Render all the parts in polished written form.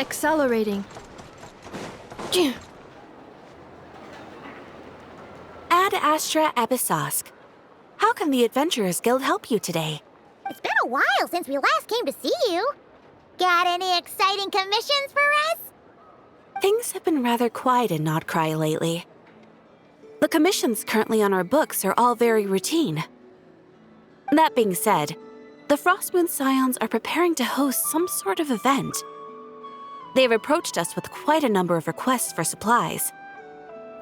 accelerating. Ad Astra Abyssosk. How can the Adventurers Guild help you today? It's been a while since we last came to see you. Got any exciting commissions for us? Things have been rather quiet in Nodcry lately. The commissions currently on our books are all very routine. That being said, the Frostmoon Scions are preparing to host some sort of event. They've approached us with quite a number of requests for supplies.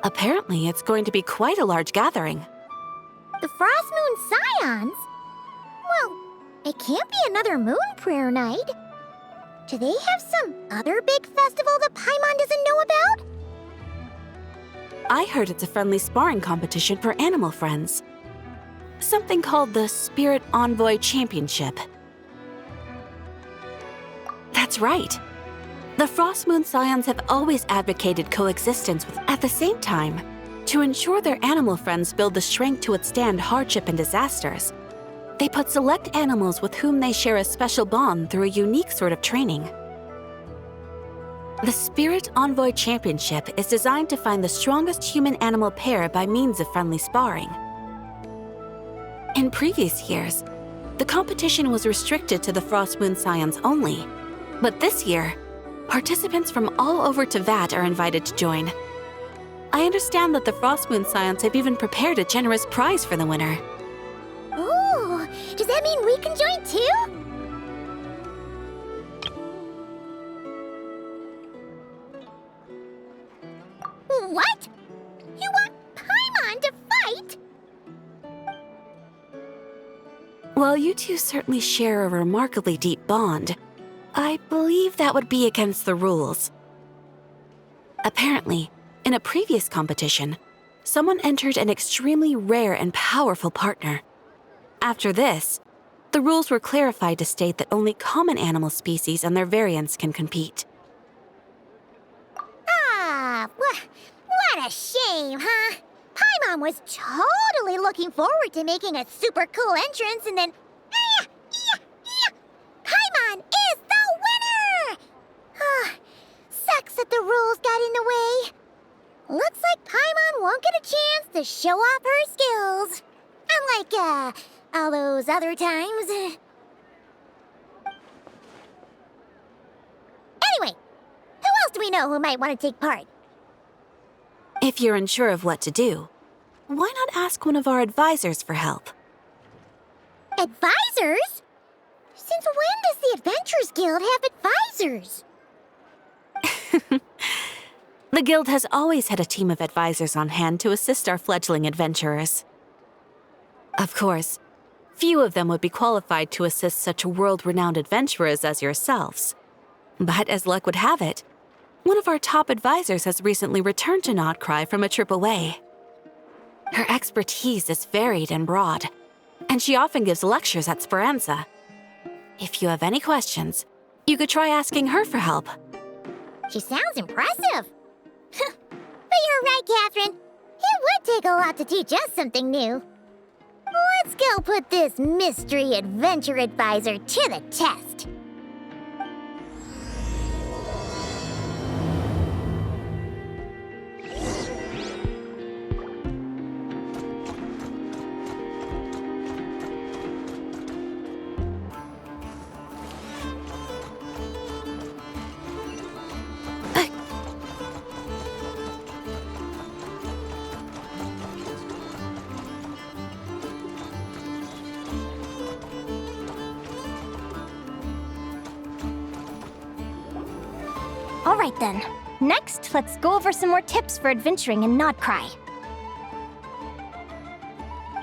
Apparently, it's going to be quite a large gathering. The Frostmoon Scions? Well, it can't be another moon prayer night. Do they have some other big festival that Paimon doesn't know about? I heard it's a friendly sparring competition for animal friends. Something called the Spirit Envoy Championship. That's right. The Frostmoon Scions have always advocated coexistence with, at the same time, to ensure their animal friends build the strength to withstand hardship and disasters. They put select animals with whom they share a special bond through a unique sort of training. The Spirit Envoy Championship is designed to find the strongest human-animal pair by means of friendly sparring. In previous years, the competition was restricted to the Frostmoon Scions only, but this year, participants from all over Teyvat are invited to join. I understand that the Frostmoon Scions have even prepared a generous prize for the winner. Ooh, does that mean we can join too? What? You want Paimon to fight? While you two certainly share a remarkably deep bond, I believe that would be against the rules. Apparently, in a previous competition, someone entered an extremely rare and powerful partner. After this, the rules were clarified to state that only common animal species and their variants can compete. Ah, what a shame, huh? Paimon was totally looking forward to making a super cool entrance and then... Paimon is the winner! Sucks that the rules got in the way. Looks like Paimon won't get a chance to show off her skills. Unlike, all those other times. Anyway, who else do we know who might want to take part? If you're unsure of what to do, why not ask one of our advisors for help? Advisors? Since when does the Adventurers Guild have advisors? The Guild has always had a team of advisors on hand to assist our fledgling adventurers. Of course, few of them would be qualified to assist such world-renowned adventurers as yourselves. But as luck would have it, one of our top advisors has recently returned to Nodcry from a trip away. Her expertise is varied and broad, and she often gives lectures at Speranza. If you have any questions, you could try asking her for help. She sounds impressive. But you're right, Catherine. It would take a lot to teach us something new. Let's go put this mystery adventure advisor to the test. All right then. Next, let's go over some more tips for adventuring in Nodcry.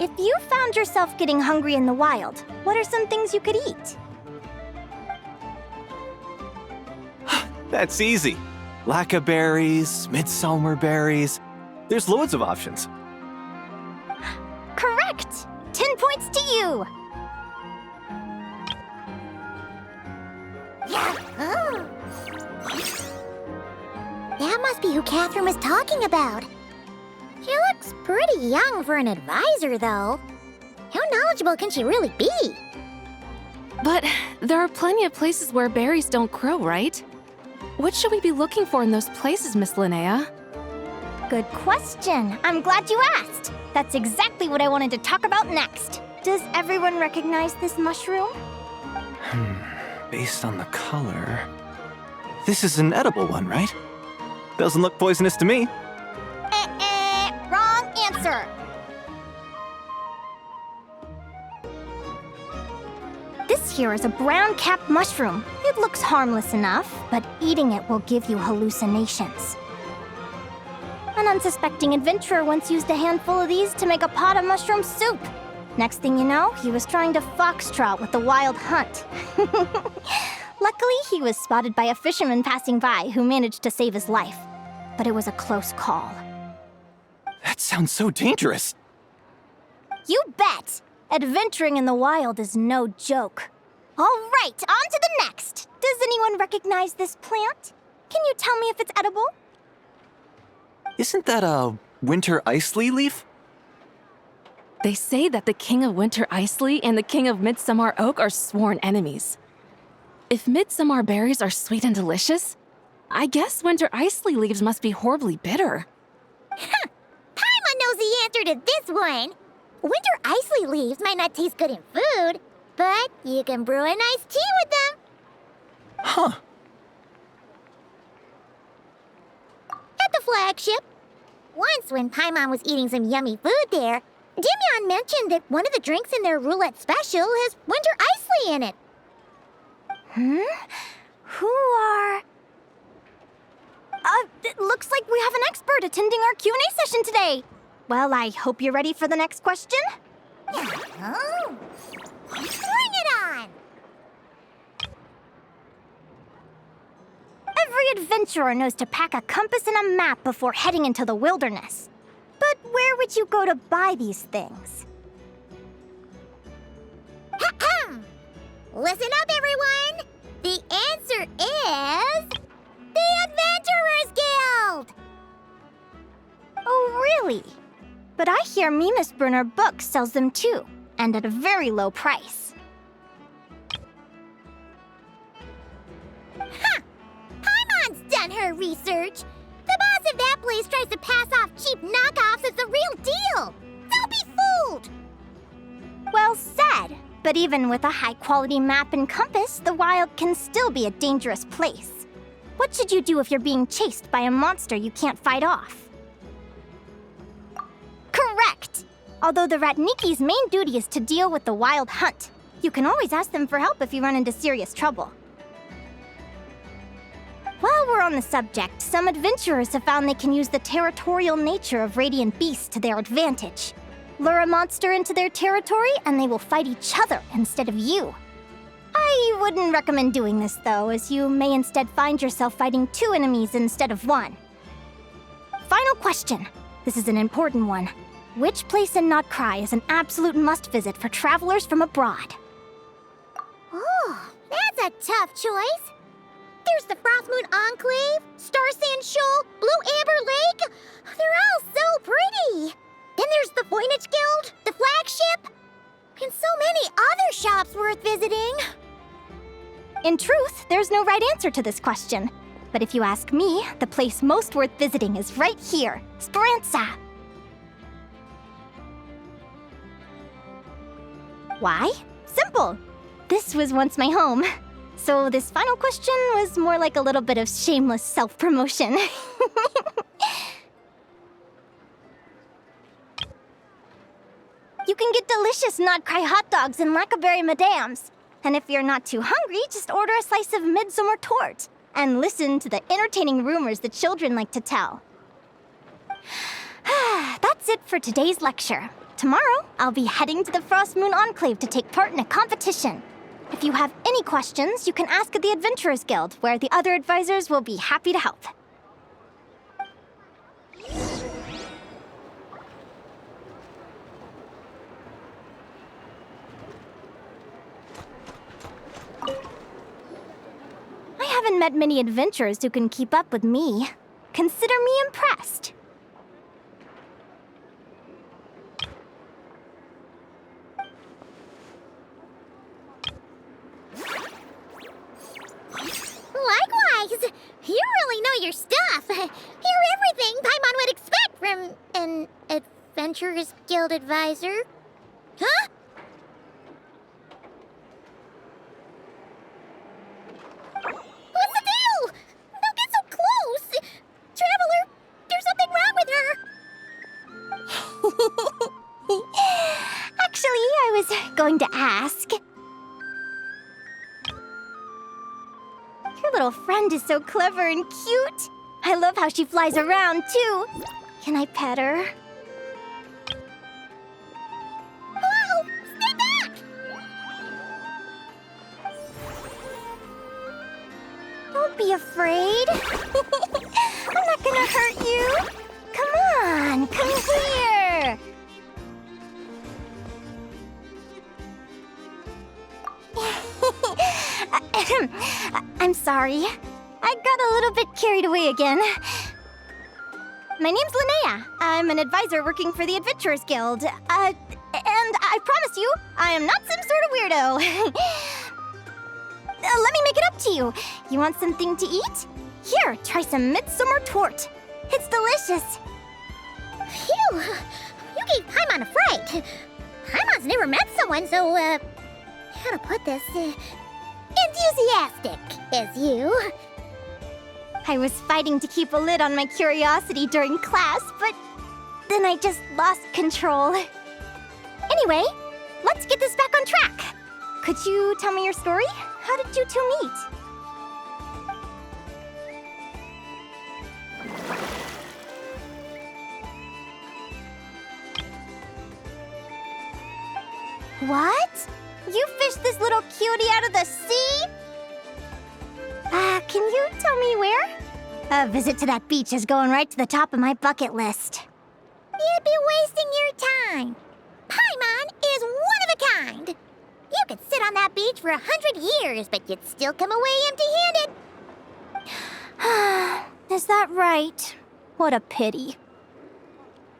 If you found yourself getting hungry in the wild, what are some things you could eat? That's easy. Lacca berries, midsummer berries. There's loads of options. Correct! 10 points to you! Oh. That must be who Catherine was talking about. She looks pretty young for an advisor, though. How knowledgeable can she really be? But there are plenty of places where berries don't grow, right? What should we be looking for in those places, Miss Linnea? Good question. I'm glad you asked. That's exactly what I wanted to talk about next. Does everyone recognize this mushroom? Based on the color... This is an edible one, right? Doesn't look poisonous to me. Wrong answer. This here is a brown-capped mushroom. It looks harmless enough, but eating it will give you hallucinations. An unsuspecting adventurer once used a handful of these to make a pot of mushroom soup. Next thing you know, he was trying to foxtrot with the wild hunt. Luckily, he was spotted by a fisherman passing by who managed to save his life. But it was a close call. That sounds so dangerous. You bet! Adventuring in the wild is no joke. All right, on to the next. Does anyone recognize this plant? Can you tell me if it's edible? Isn't that a winter ice-lee leaf? They say that the King of Winter Isley and the King of Midsummer Oak are sworn enemies. If midsummer berries are sweet and delicious, I guess winter isley leaves must be horribly bitter. Paimon knows the answer to this one. Winter isley leaves might not taste good in food, but you can brew a nice tea with them. Huh. At the flagship. Once when Paimon was eating some yummy food there, Dimyon mentioned that one of the drinks in their roulette special has winter isley in it. Who are... it looks like we have an expert attending our Q&A session today. Well, I hope you're ready for the next question. Oh, bring it on! Every adventurer knows to pack a compass and a map before heading into the wilderness. But where would you go to buy these things? Listen up, everyone! The answer is... the Adventurers Guild! Oh, really? But I hear Mimas Brunner Books sells them too, and at a very low price. Paimon's done her research. The boss of that place tries to pass off cheap knockoffs as the real deal. Don't be fooled! Well said. But even with a high-quality map and compass, the wild can still be a dangerous place. What should you do if you're being chased by a monster you can't fight off? Correct! Although the Ratniki's main duty is to deal with the wild hunt, you can always ask them for help if you run into serious trouble. While we're on the subject, some adventurers have found they can use the territorial nature of radiant beasts to their advantage. Lure a monster into their territory, and they will fight each other instead of you. I wouldn't recommend doing this, though, as you may instead find yourself fighting two enemies instead of one. Final question. This is an important one. Which place in Notcry is an absolute must-visit for travelers from abroad? Oh, that's a tough choice. There's the Frostmoon Enclave, Starsand Shoal, Blue Amber Lake. They're all so pretty. Then there's the Voynich Guild, the flagship, and so many other shops worth visiting. In truth, there's no right answer to this question. But if you ask me, the place most worth visiting is right here, Speranza. Why? Simple. This was once my home. So this final question was more like a little bit of shameless self-promotion. You can get delicious Notcry hot dogs and Lackaberry Madams. And if you're not too hungry, just order a slice of midsummer tort. And listen to the entertaining rumors the children like to tell. That's it for today's lecture. Tomorrow, I'll be heading to the Frostmoon Enclave to take part in a competition. If you have any questions, you can ask at the Adventurers Guild, where the other advisors will be happy to help. I haven't met many adventurers who can keep up with me. Consider me impressed. Likewise! an Adventurers Guild advisor. Huh? What's the deal? Don't get so close! Traveler, there's something wrong with her! Actually, I was going to ask. Your little friend is so clever and cute. I love how she flies around, too. Can I pet her? Whoa! Stay back! Don't be afraid. I'm not gonna hurt you. Come on, come here. I'm sorry. I got a little bit carried away again. My name's Linnea. I'm an advisor working for the Adventurers Guild. And I promise you, I am not some sort of weirdo. Let me make it up to you. You want something to eat? Here, try some midsummer tort. It's delicious. Phew! You gave Paimon a fright. Paimon's never met someone so, how to put this, enthusiastic as you. I was fighting to keep a lid on my curiosity during class, but then I just lost control. Anyway, let's get this back on track. Could you tell me your story? How did you two meet? What? You fished this little cutie out of the sea? Can you tell me where? A visit to that beach is going right to the top of my bucket list. You'd be wasting your time. Paimon is one of a kind. You could sit on that beach for 100 years, but you'd still come away empty-handed. Is that right? What a pity.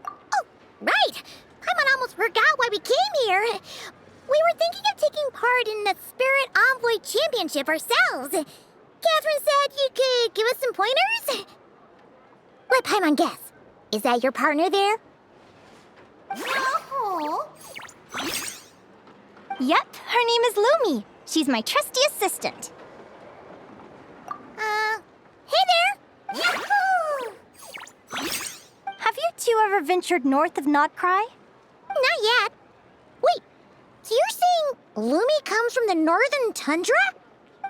Oh, right. Paimon almost forgot why we came here. We were thinking of taking part in the Spirit Envoy Championship ourselves. Catherine said you could give us some pointers? Let Paimon guess. Is that your partner there? No. Yep, her name is Lumi. She's my trusty assistant. Hey there! Yahoo! Have you two ever ventured north of Nodcry? Not yet. Wait, so you're saying Lumi comes from the northern tundra?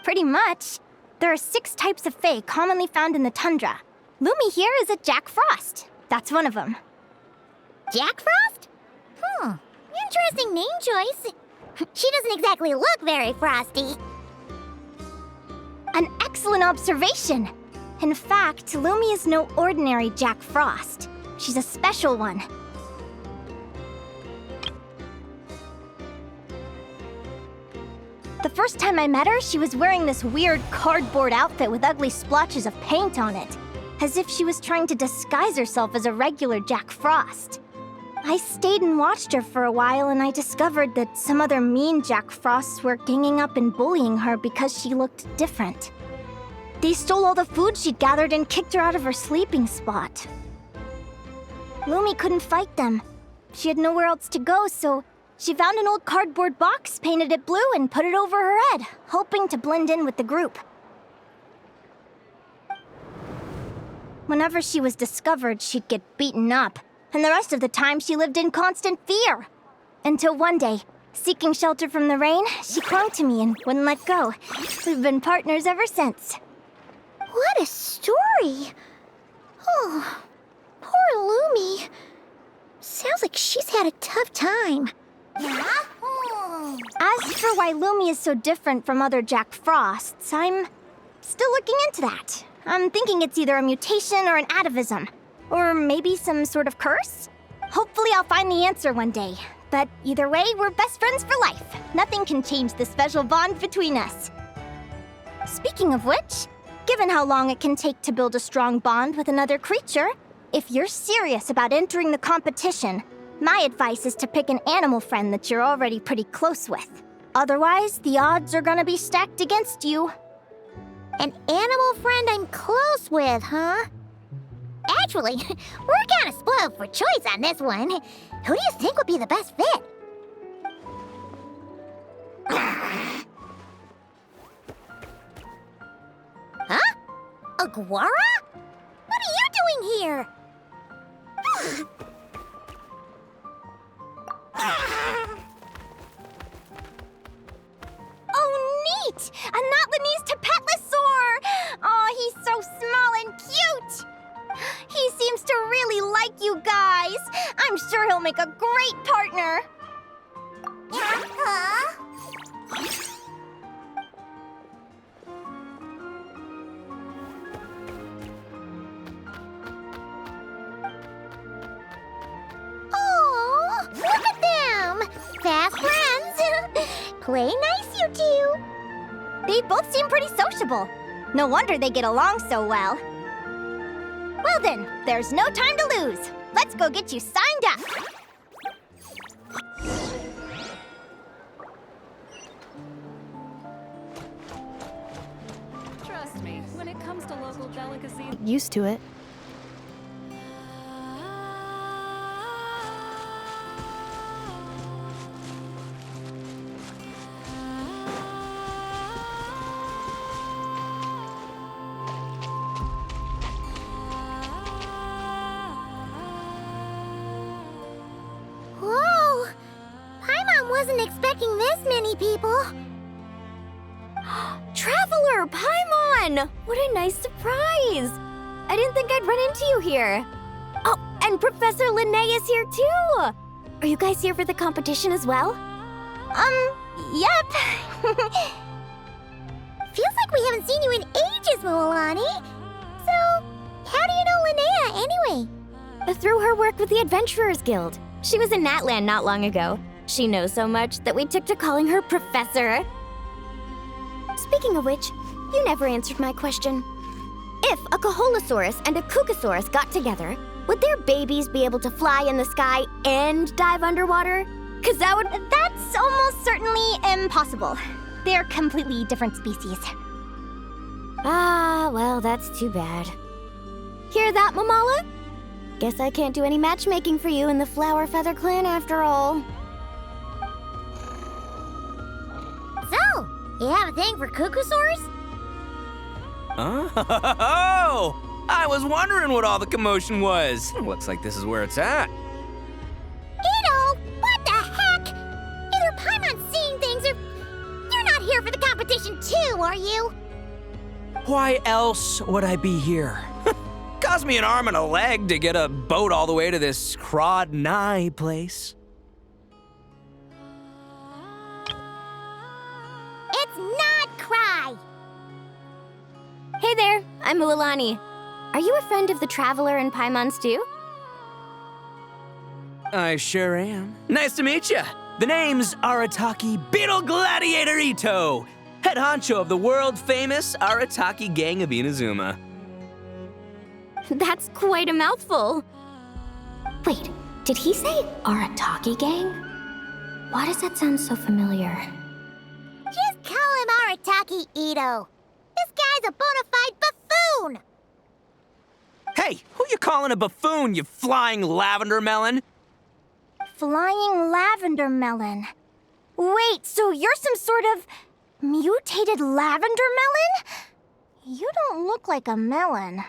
Pretty much. There are 6 types of fae commonly found in the tundra. Lumi here is a Jack Frost. That's one of them. Jack Frost? Interesting name choice. She doesn't exactly look very frosty. An excellent observation. In fact, Lumi is no ordinary Jack Frost. She's a special one. The first time I met her, she was wearing this weird cardboard outfit with ugly splotches of paint on it, as if she was trying to disguise herself as a regular Jack Frost. I stayed and watched her for a while, and I discovered that some other mean Jack Frosts were ganging up and bullying her because she looked different. They stole all the food she'd gathered and kicked her out of her sleeping spot. Lumi couldn't fight them. She had nowhere else to go, so she found an old cardboard box, painted it blue, and put it over her head, hoping to blend in with the group. Whenever she was discovered, she'd get beaten up, and the rest of the time she lived in constant fear. Until one day, seeking shelter from the rain, she clung to me and wouldn't let go. We've been partners ever since. What a story! Oh, poor Lumi. Sounds like she's had a tough time. As for why Lumi is so different from other Jack Frosts, I'm still looking into that. I'm thinking it's either a mutation or an atavism. Or maybe some sort of curse? Hopefully I'll find the answer one day. But either way, we're best friends for life. Nothing can change the special bond between us. Speaking of which, given how long it can take to build a strong bond with another creature, if you're serious about entering the competition, my advice is to pick an animal friend that you're already pretty close with. Otherwise, the odds are gonna be stacked against you. An animal friend I'm close with, huh? Actually, we're kind of spoiled for choice on this one. Who do you think would be the best fit? Huh? Aguara? What are you doing here? Oh, neat! A not-Linnese Tapetlosaur! Oh, he's so small and cute! He seems to really like you guys. I'm sure he'll make a great partner. Huh? Oh, look at them! Fast friends! Play nice, you two! They both seem pretty sociable. No wonder they get along so well. Well then, there's no time to lose. Let's go get you signed up. Trust me, when it comes to local delicacies. Used to it. Whoa! Paimon wasn't expecting this many people. Traveler, Paimon! What a nice surprise! I didn't think I'd run into you here. Oh, and Professor Linnea is here too! Are you guys here for the competition as well? Yep. Feels like we haven't seen you in ages, Moalani. So, how do you know Linnea anyway? Through her work with the Adventurers Guild. She was in Natland not long ago. She knows so much that we took to calling her Professor. Speaking of which, you never answered my question. If a Kaholosaurus and a Kukasaurus got together, would their babies be able to fly in the sky and dive underwater? That's almost certainly impossible. They're completely different species. Ah, well, that's too bad. Hear that, Mamala? Guess I can't do any matchmaking for you in the Flower Feather Clan after all. So, you have a thing for Kukusaurs? Oh! I was wondering what all the commotion was. Looks like this is where it's at. Ito, what the heck? Either Paimon's seeing things or you're not here for the competition too, are you? Why else would I be here? Cost me an arm and a leg to get a boat all the way to this Crawdnigh place. It's not Cry. Hey there, I'm Mualani. Are you a friend of the Traveler and Paimon's too? I sure am. Nice to meet you. The name's Arataki Beetle Gladiator Ito, head honcho of the world-famous Arataki Gang of Inazuma. That's quite a mouthful. Wait, did he say Arataki Gang? Why does that sound so familiar? Just call him Arataki Ito. This guy's a bona fide buffoon. Hey, who you calling a buffoon, you flying lavender melon? Flying lavender melon. Wait, so you're some sort of mutated lavender melon? You don't look like a melon.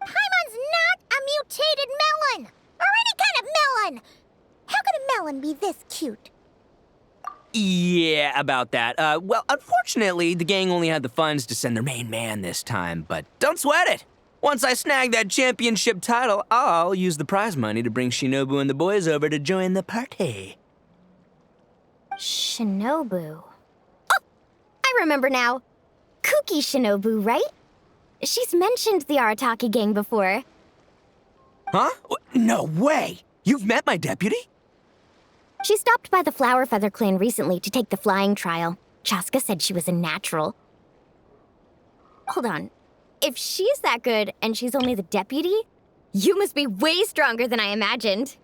Paimon's not a mutated melon, or any kind of melon. How could a melon be this cute? Yeah, about that. Well, unfortunately, the gang only had the funds to send their main man this time, but don't sweat it. Once I snag that championship title, I'll use the prize money to bring Shinobu and the boys over to join the party. Shinobu. Oh, I remember now. Kuki Shinobu, right? She's mentioned the Arataki Gang before. Huh? No way! You've met my deputy? She stopped by the Flower Feather Clan recently to take the flying trial. Chaska said she was a natural. Hold on. If she's that good and she's only the deputy, you must be way stronger than I imagined.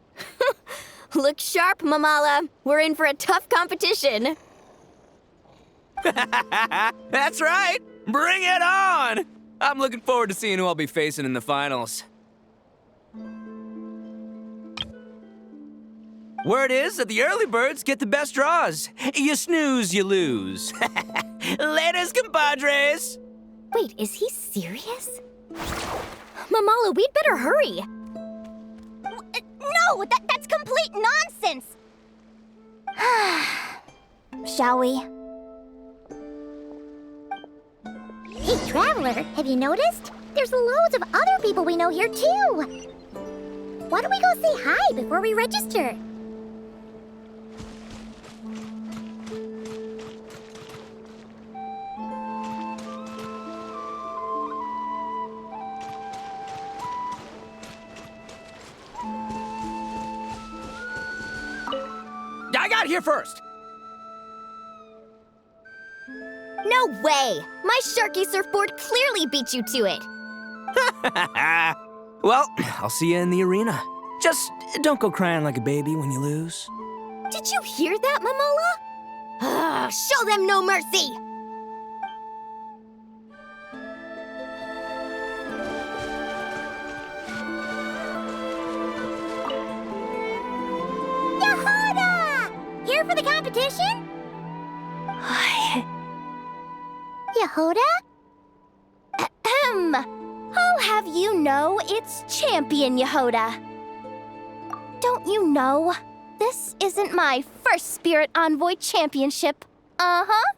Look sharp, Mamala. We're in for a tough competition. That's right! Bring it on! I'm looking forward to seeing who I'll be facing in the finals. Word is that the early birds get the best draws. You snooze, you lose. Laters, compadres! Wait, is he serious? Mamala, we'd better hurry. No, that's complete nonsense! Shall we? Hey, Traveler, have you noticed? There's loads of other people we know here, too. Why don't we go say hi before we register? I got here first! No way! My Sharky surfboard clearly beat you to it. Well, I'll see you in the arena. Just don't go crying like a baby when you lose. Did you hear that, Mamola? Show them no mercy! Yehuda! Here for the competition? Yehuda? Ahem. I'll have you know it's Champion Yehuda. Don't you know? This isn't my first Spirit Envoy Championship. Uh-huh.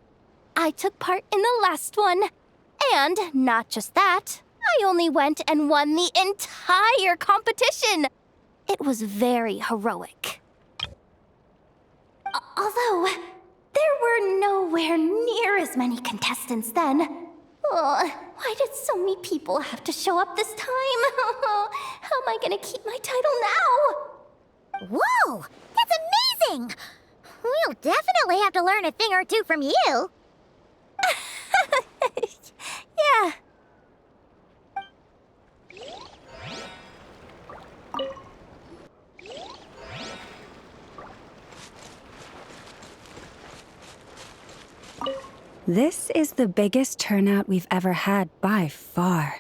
I took part in the last one. And not just that, I only went and won the entire competition. It was very heroic. Although, there were nowhere near as many contestants then. Why did so many people have to show up this time? How am I gonna keep my title now? Whoa! That's amazing! We'll definitely have to learn a thing or two from you. Yeah. This is the biggest turnout we've ever had by far.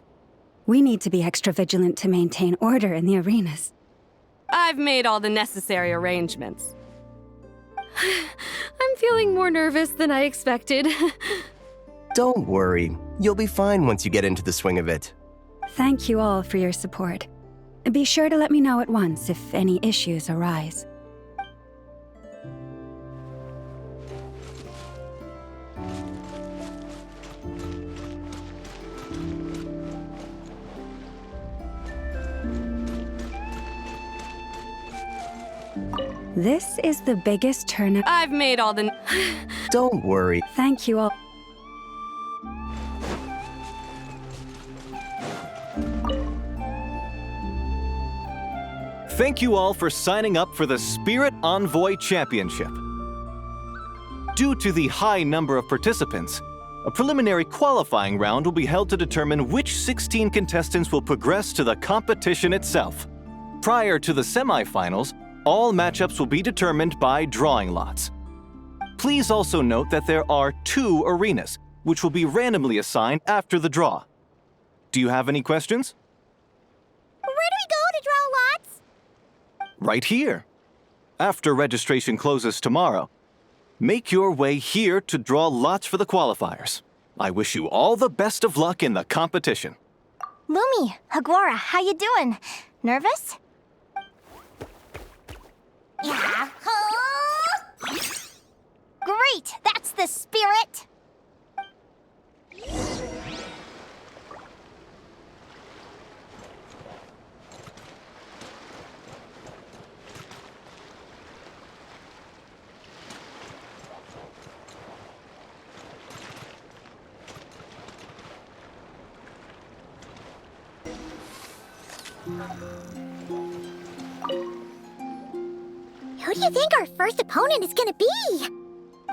We need to be extra vigilant to maintain order in the arenas. I've made all the necessary arrangements. I'm feeling more nervous than I expected. Don't worry. You'll be fine once you get into the swing of it. Thank you all for your support. Be sure to let me know at once if any issues arise. This is the biggest turnout. I've made all the... Don't worry. Thank you all. Thank you all for signing up for the Spirit Envoy Championship. Due to the high number of participants, a preliminary qualifying round will be held to determine which 16 contestants will progress to the competition itself. Prior to the semifinals, all matchups will be determined by drawing lots. Please also note that there are 2 arenas, which will be randomly assigned after the draw. Do you have any questions? Where do we go to draw lots? Right here. After registration closes tomorrow, make your way here to draw lots for the qualifiers. I wish you all the best of luck in the competition. Lumi, Hagwara, how you doing? Nervous? Great! That's the spirit! Who do you think our first opponent is gonna be?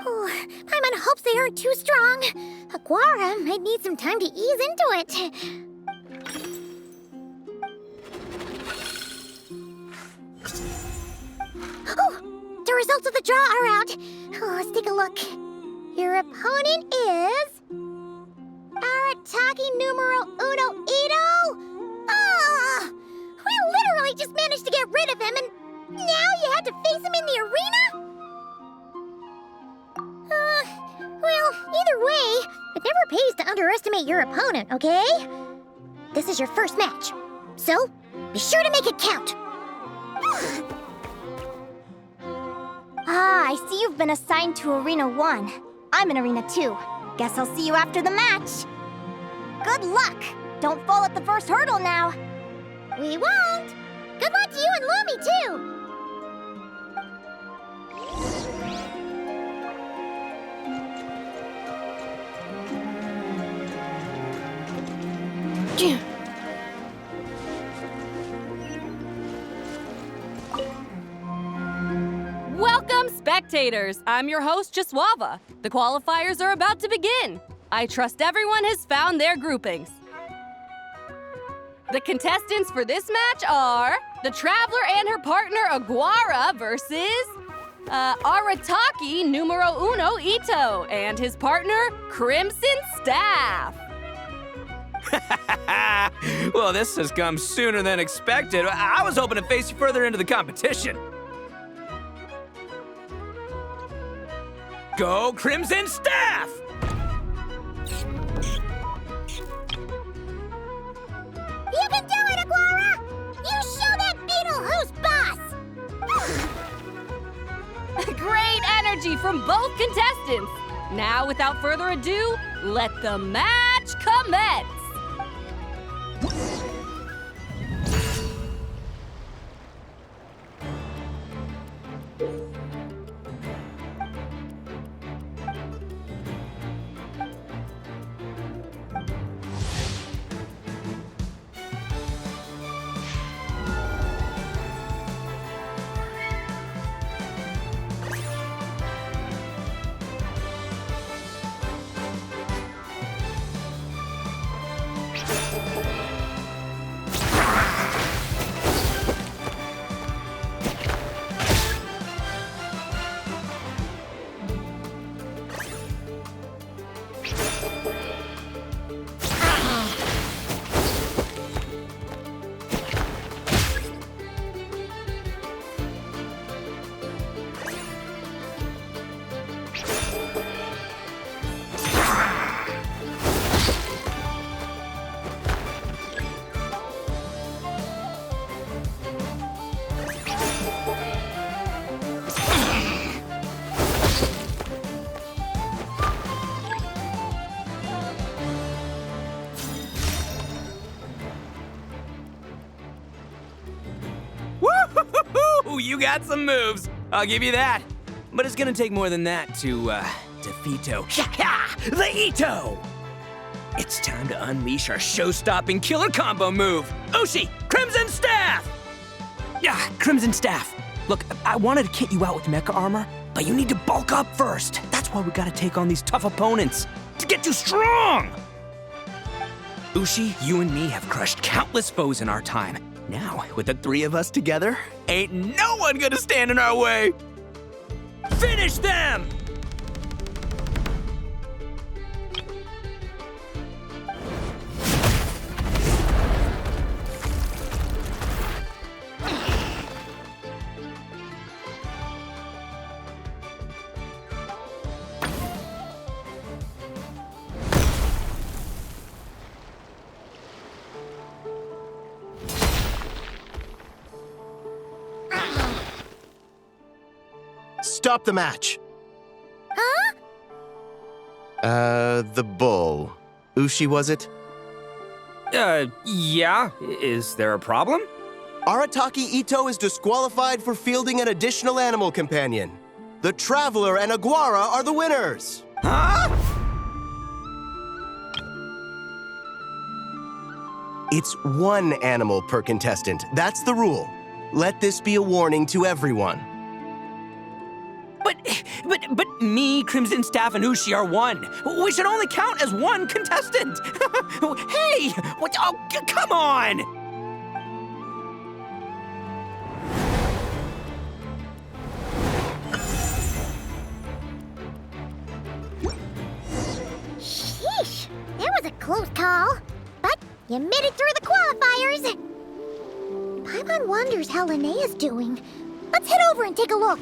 Oh, Paimon hopes they aren't too strong. Aguara might need some time to ease into it. Oh, the results of the draw are out. Oh, let's take a look. Your opponent is... Arataki numero uno Ito? Ah! We literally just managed to get rid of him, and now you have about to face him in the arena? Well, either way, it never pays to underestimate your opponent, okay? This is your first match, so be sure to make it count. Ah, I see you've been assigned to Arena 1. I'm in Arena 2. Guess I'll see you after the match. Good luck! Don't fall at the first hurdle now. We won't. Good luck to you and Lumi, too. Welcome, spectators! I'm your host, Jaswava. The qualifiers are about to begin. I trust everyone has found their groupings. The contestants for this match are the Traveler and her partner, Aguara, versus Arataki numero uno Ito and his partner, Crimson Staff. Well, this has come sooner than expected. I was hoping to face you further into the competition. Go Crimson Staff! You can do it, Aguara! You show that beetle who's boss! Great energy from both contestants. Now, without further ado, let the match commence. Woo! You got some moves. I'll give you that. But it's gonna take more than that to defeat the Ito. It's time to unleash our show-stopping killer combo move. Ushi, Crimson Staff! Yeah, Crimson Staff. Look, I wanted to kit you out with mecha armor, but you need to bulk up first. That's why we gotta take on these tough opponents to get you strong. Ushi, you and me have crushed countless foes in our time. Now, with the three of us together, ain't no one gonna stand in our way. Finish them! Stop the match. Huh? The bull. Ushi, was it? Yeah. Is there a problem? Arataki Ito is disqualified for fielding an additional animal companion. The Traveler and Aguara are the winners. Huh? It's one animal per contestant. That's the rule. Let this be a warning to everyone. But me, Crimson Staff, and Ushi are one. We should only count as one contestant. Hey, what? Oh, come on! Sheesh, that was a close call. But you made it through the qualifiers. Paimon wonders how Linnea's doing. Let's head over and take a look.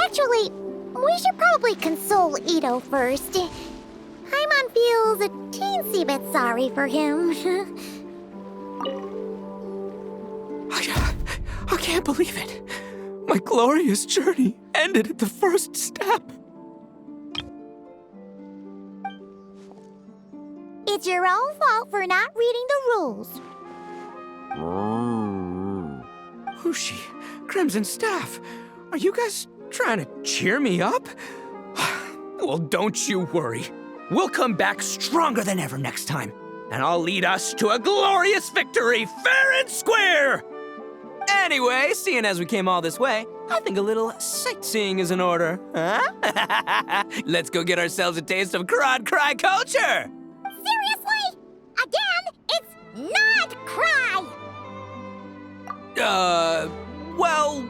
Actually, we should probably console Ito first. Paimon feels a teensy bit sorry for him. I can't believe it. My glorious journey ended at the first step. It's your own fault for not reading the rules. Who's she? Crimson Staff. Are you guys trying to cheer me up? Well, don't you worry. We'll come back stronger than ever next time. And I'll lead us to a glorious victory, fair and square! Anyway, seeing as we came all this way, I think a little sightseeing is in order, huh? Let's go get ourselves a taste of Crod Cry culture! Seriously? Again, it's not cry! Well...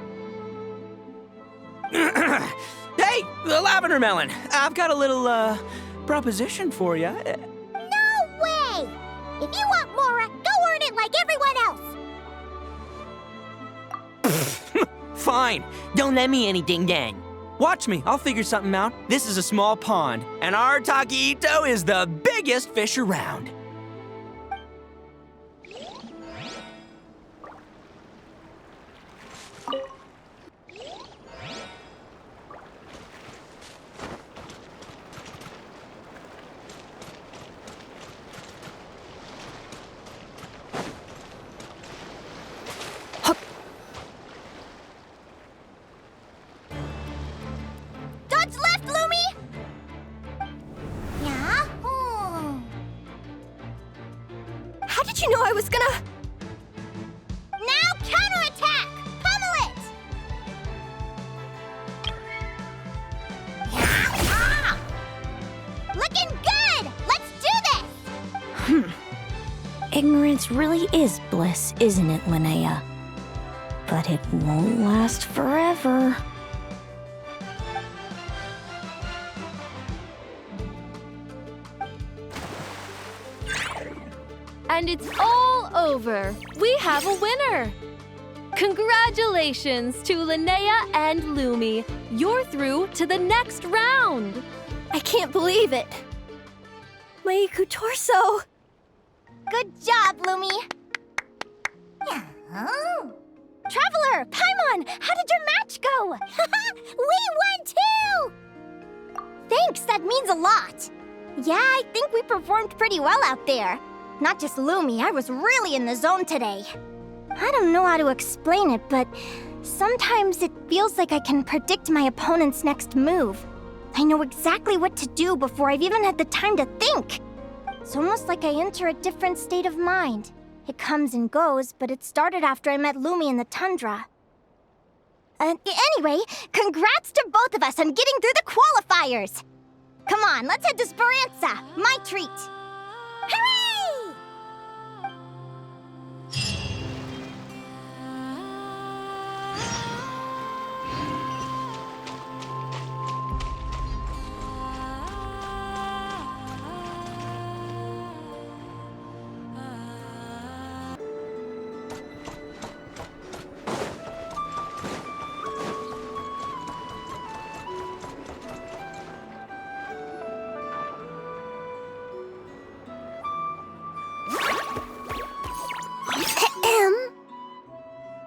Hey, the lavender melon! I've got a little, proposition for you. No way! If you want Mora, go earn it like everyone else! Fine. Don't let me anything then. Watch me. I'll figure something out. This is a small pond, and our Taquito is the biggest fish around. Dodge left, Lumi! Yeah? How did you know I was gonna... Now counterattack! Pummel it! Yeah. Looking good! Let's do this! Ignorance really is bliss, isn't it, Linnea? But it won't last forever. And it's all over. We have a winner. Congratulations to Linnea and Lumi. You're through to the next round. I can't believe it. My Iku torso. Good job, Lumi! Yeah. Traveler, Paimon, how did your match go? We won too! Thanks, that means a lot. Yeah, I think we performed pretty well out there. Not just Lumi, I was really in the zone today. I don't know how to explain it, but sometimes it feels like I can predict my opponent's next move. I know exactly what to do before I've even had the time to think. It's almost like I enter a different state of mind. It comes and goes, but it started after I met Lumi in the tundra. Anyway, congrats to both of us on getting through the qualifiers! Come on, let's head to Speranza, my treat! Hooray!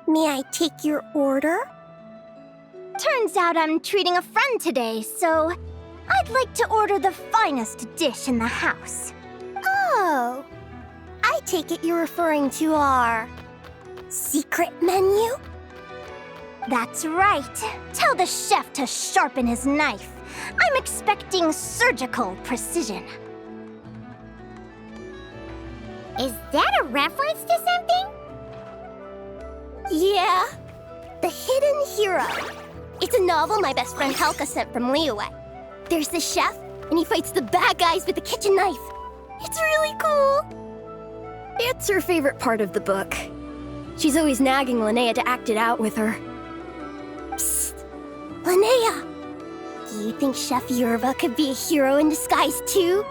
May I take your order? Turns out I'm treating a friend today, so I'd like to order the finest dish in the house. Oh, I take it you're referring to our secret menu? That's right. Tell the chef to sharpen his knife. I'm expecting surgical precision. Is that a reference to something? Yeah. The Hidden Hero. It's a novel my best friend Helka sent from Liyue. There's the chef, and he fights the bad guys with a kitchen knife. It's really cool. It's her favorite part of the book. She's always nagging Linnea to act it out with her. Psst. Linnea, do you think Chef Yerva could be a hero in disguise too?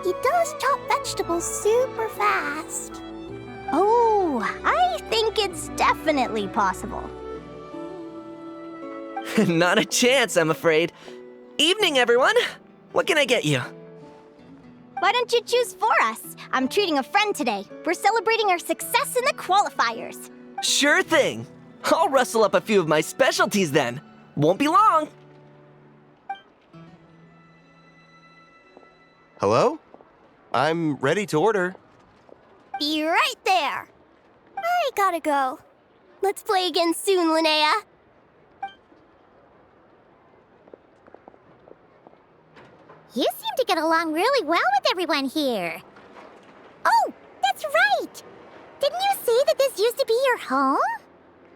He does chop vegetables super fast. Oh, I think it's definitely possible. Not a chance, I'm afraid. Evening, everyone. What can I get you? Why don't you choose for us? I'm treating a friend today. We're celebrating our success in the qualifiers. Sure thing. I'll rustle up a few of my specialties then. Won't be long. Hello? I'm ready to order. Be right there. I gotta go. Let's play again soon, Linnea. You seem to get along really well with everyone here. Oh, that's right! Didn't you say that this used to be your home?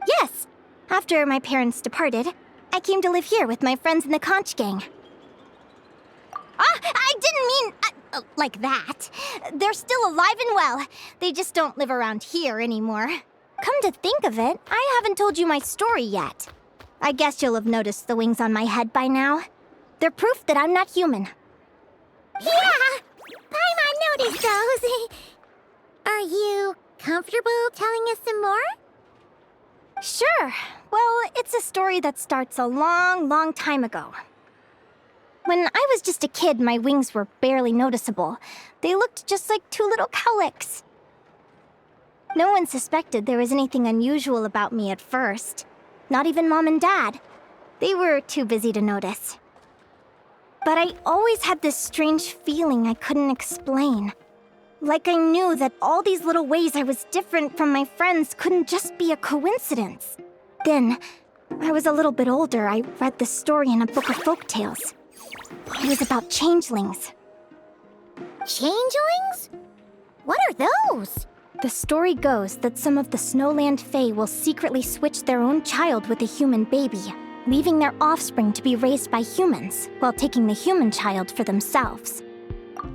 Yes. After my parents departed, I came to live here with my friends in the conch gang. I didn't mean like that. They're still alive and well. They just don't live around here anymore. Come to think of it, I haven't told you my story yet. I guess you'll have noticed the wings on my head by now. They're proof that I'm not human. Yeah! Paimon noticed those. Are you comfortable telling us some more? Sure. Well, it's a story that starts a long, long time ago. When I was just a kid, my wings were barely noticeable. They looked just like two little cowlicks. No one suspected there was anything unusual about me at first. Not even Mom and Dad. They were too busy to notice. But I always had this strange feeling I couldn't explain. Like I knew that all these little ways I was different from my friends couldn't just be a coincidence. Then, when I was a little bit older, I read this story in a book of folktales. It was about changelings. Changelings? What are those? The story goes that some of the Snowland Fae will secretly switch their own child with a human baby, leaving their offspring to be raised by humans, while taking the human child for themselves.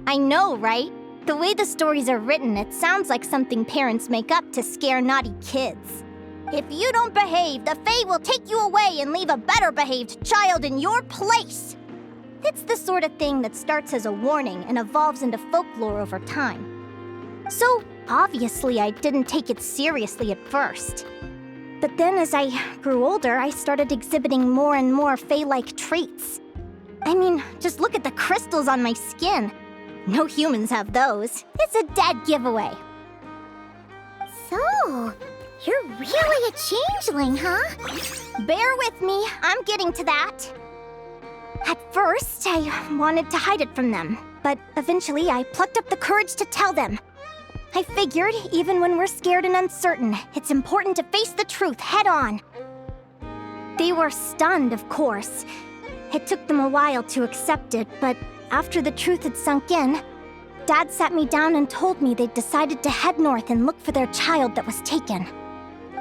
I know, right? The way the stories are written, it sounds like something parents make up to scare naughty kids. If you don't behave, the Fae will take you away and leave a better-behaved child in your place. It's the sort of thing that starts as a warning and evolves into folklore over time. So, obviously, I didn't take it seriously at first. But then as I grew older, I started exhibiting more and more Fae-like traits. I mean, just look at the crystals on my skin. No humans have those. It's a dead giveaway. So, you're really a changeling, huh? Bear with me, I'm getting to that. At first, I wanted to hide it from them, but eventually I plucked up the courage to tell them. I figured, even when we're scared and uncertain, it's important to face the truth head on. They were stunned, of course. It took them a while to accept it, but after the truth had sunk in, Dad sat me down and told me they'd decided to head north and look for their child that was taken.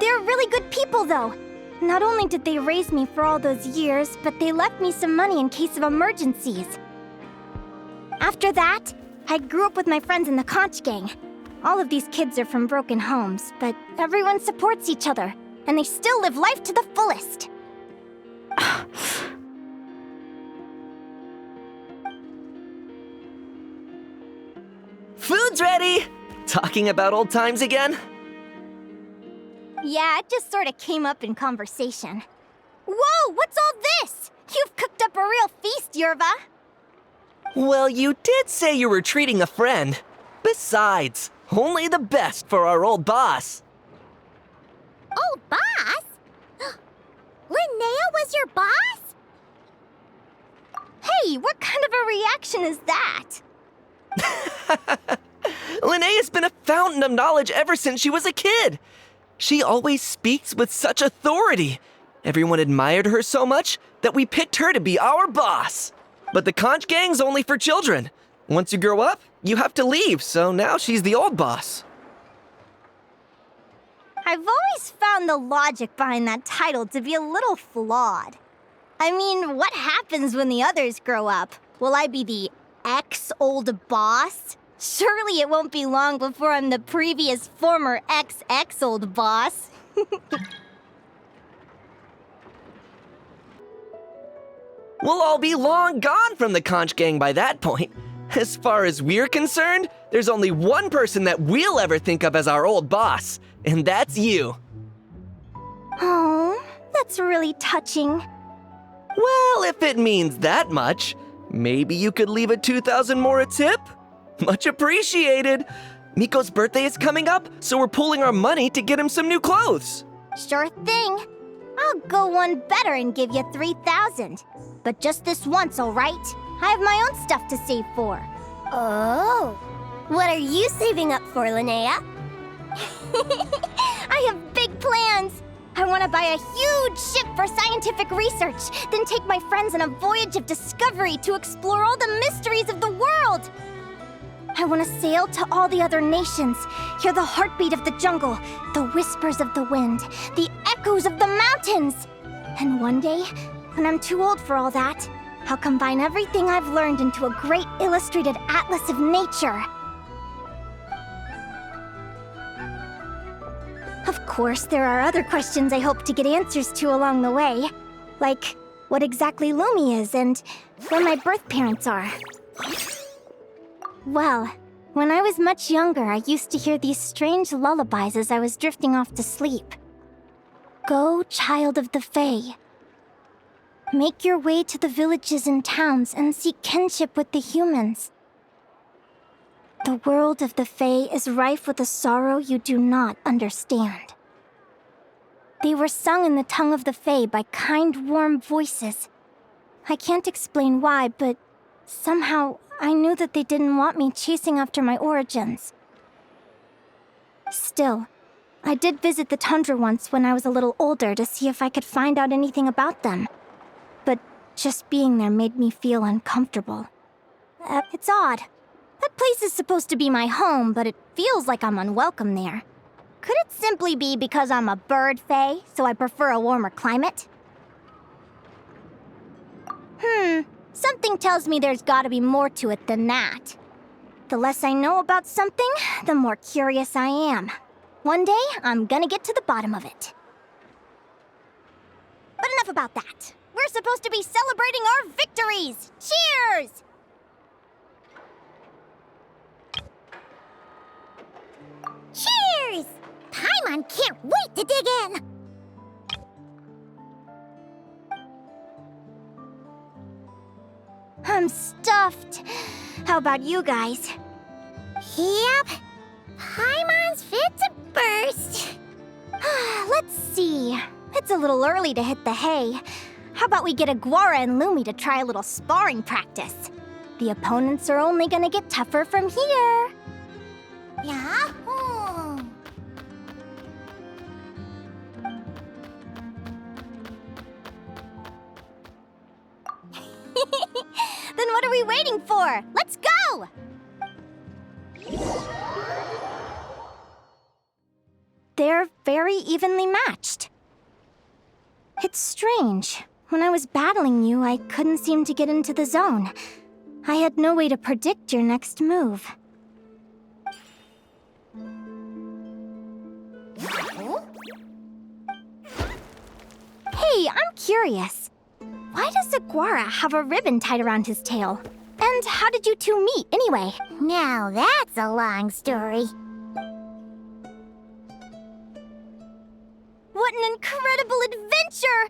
They're really good people, though. Not only did they raise me for all those years, but they left me some money in case of emergencies. After that, I grew up with my friends in the conch gang. All of these kids are from broken homes, but everyone supports each other, and they still live life to the fullest. Food's ready! Talking about old times again? Yeah, it just sort of came up in conversation. Whoa, what's all this? You've cooked up a real feast, Yerva. Well, you did say you were treating a friend. Besides, only the best for our old boss. Old boss? Linnea was your boss? Hey, what kind of a reaction is that? Linnea's been a fountain of knowledge ever since she was a kid. She always speaks with such authority. Everyone admired her so much that we picked her to be our boss. But the conch gang's only for children. Once you grow up, you have to leave, so now she's the old boss. I've always found the logic behind that title to be a little flawed. I mean, what happens when the others grow up? Will I be the ex-old boss? Surely it won't be long before I'm the previous former ex-old boss. We'll all be long gone from the conch gang by that point. As far as we're concerned, There's only one person that we'll ever think of as our old boss, and that's you. Oh, that's really touching. Well, if it means that much, maybe you could leave a 2,000 more a tip? Much appreciated. Miko's birthday is coming up, so we're pooling our money to get him some new clothes. Sure thing. I'll go one better and give you 3,000. But just this once, all right? I have my own stuff to save for. Oh. What are you saving up for, Linnea? I have big plans. I want to buy a huge ship for scientific research, then take my friends on a voyage of discovery to explore all the mysteries of the world. I want to sail to all the other nations, hear the heartbeat of the jungle, the whispers of the wind, the echoes of the mountains. And one day, when I'm too old for all that, I'll combine everything I've learned into a great illustrated atlas of nature. Of course, there are other questions I hope to get answers to along the way. Like, what exactly Lumi is and where my birth parents are. Well, when I was much younger, I used to hear these strange lullabies as I was drifting off to sleep. Go, child of the Fae. Make your way to the villages and towns and seek kinship with the humans. The world of the Fae is rife with a sorrow you do not understand. They were sung in the tongue of the Fae by kind, warm voices. I can't explain why, but somehow I knew that they didn't want me chasing after my origins. Still, I did visit the tundra once when I was a little older to see if I could find out anything about them. But just being there made me feel uncomfortable. It's odd. That place is supposed to be my home, but it feels like I'm unwelcome there. Could it simply be because I'm a bird fae, so I prefer a warmer climate? Something tells me there's gotta be more to it than that. The less I know about something, the more curious I am. One day, I'm gonna get to the bottom of it. But enough about that. We're supposed to be celebrating our victories! Cheers! Cheers! Paimon can't wait to dig in! I'm stuffed. How about you guys? Yep. Paimon's fit to burst. Let's see. It's a little early to hit the hay. How about we get Aguara and Lumi to try a little sparring practice? The opponents are only gonna get tougher from here. Yahoo! Then what are we waiting for? Let's go! They're very evenly matched. It's strange. When I was battling you, I couldn't seem to get into the zone. I had no way to predict your next move. Hey, I'm curious. Why does Aguara have a ribbon tied around his tail? And how did you two meet, anyway? Now that's a long story. What an incredible adventure!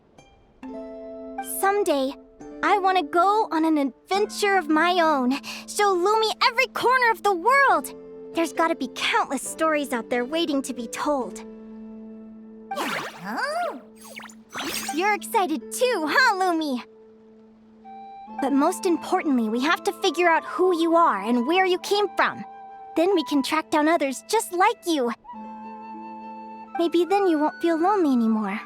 Someday, I want to go on an adventure of my own. Show Lumi every corner of the world. There's got to be countless stories out there waiting to be told. Oh. You're excited too, huh, Lumi? But most importantly, we have to figure out who you are and where you came from. Then we can track down others just like you. Maybe then you won't feel lonely anymore.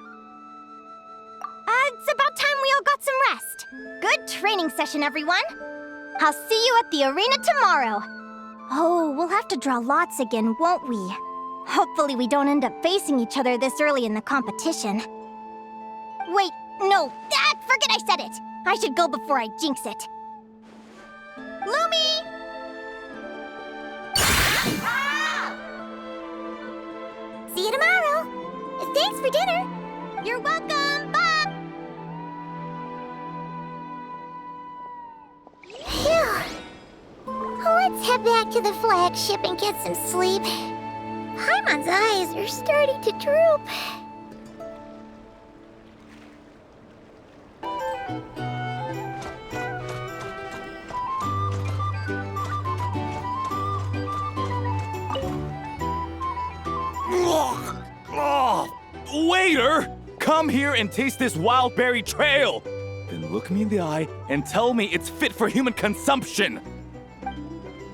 It's about time we all got some rest. Good training session, everyone. I'll see you at the arena tomorrow. Oh, we'll have to draw lots again, won't we? Hopefully we don't end up facing each other this early in the competition. Wait, no, forget I said it. I should go before I jinx it. Lumi! See you tomorrow. Thanks for dinner. You're welcome, Bob! Phew. Let's head head back to the flagship and get some sleep. Paimon's eyes are starting to droop. Waiter! Come here and taste this wild berry trail! Then look me in the eye and tell me it's fit for human consumption!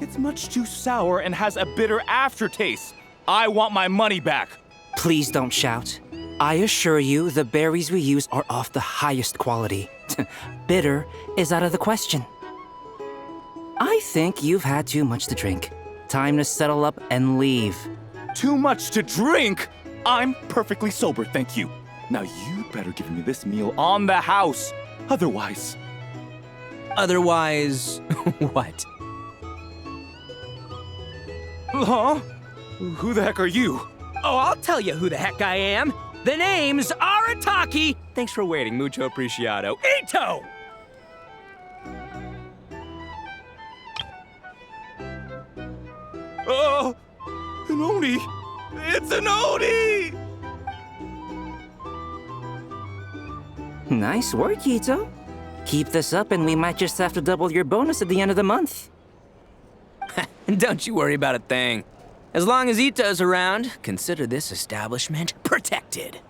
It's much too sour and has a bitter aftertaste. I want my money back! Please don't shout. I assure you, the berries we use are of the highest quality. Bitter is out of the question. I think you've had too much to drink. Time to settle up and leave. Too much to drink? I'm perfectly sober, thank you. Now you better give me this meal on the house. Otherwise... Otherwise, what? Huh? Who the heck are you? Oh, I'll tell you who the heck I am. The name's Arataki. Thanks for waiting, mucho apreciado. Ito! Oh, an Oni! It's an Oni! Nice work, Ito. Keep this up and we might just have to double your bonus at the end of the month. Don't you worry about a thing. As long as Ito's around, consider this establishment protected.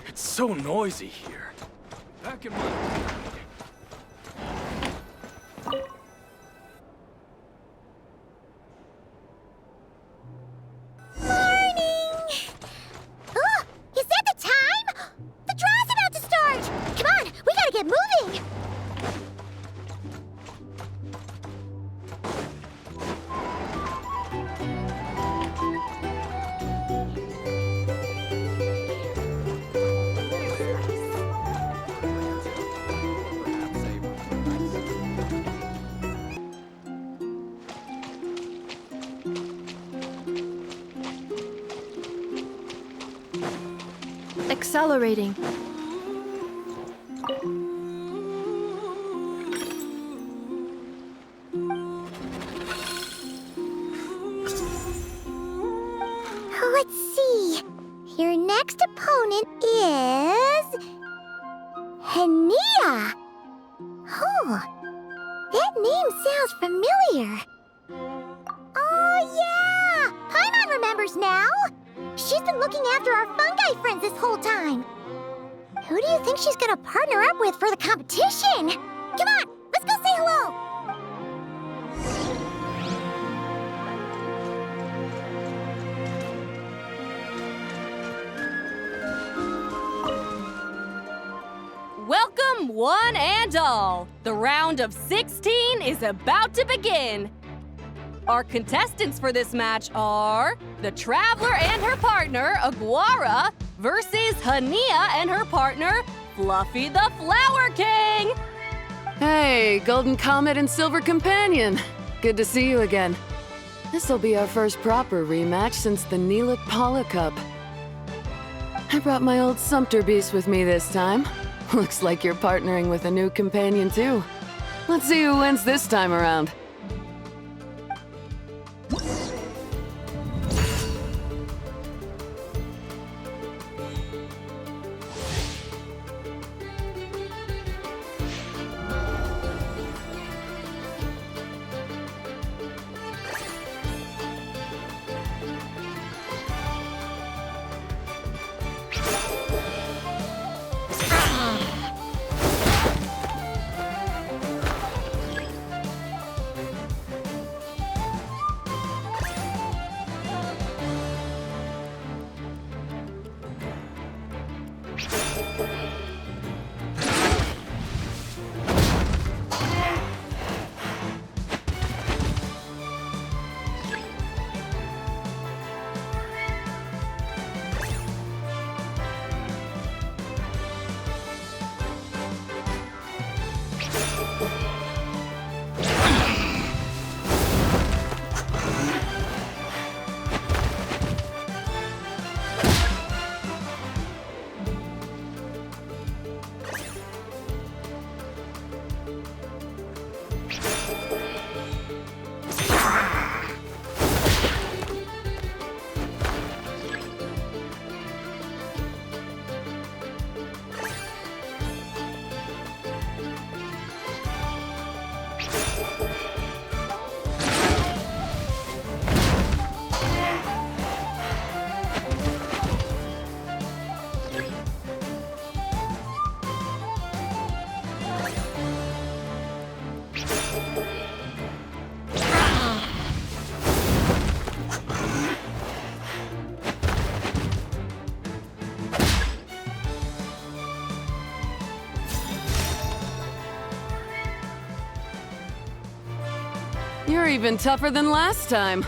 It's so noisy here. Back in my... Accelerating. Let's see. Your next opponent is... Linnea. Oh, that name sounds familiar. Oh, yeah! Paimon remembers now. She's been looking after our fungi friends this whole time. Who do you think she's gonna partner up with for the competition? Come on, let's go say hello! Welcome, one and all. The round of 16 is about to begin. Our contestants for this match are the Traveler and her partner, Aguara, versus Linnea and her partner, Fluffy the Flower King. Hey, Golden Comet and Silver Companion. Good to see you again. This'll be our first proper rematch since the Neelix Paula Cup. I brought my old Sumpter Beast with me this time. Looks like you're partnering with a new companion too. Let's see who wins this time around. You're even tougher than last time.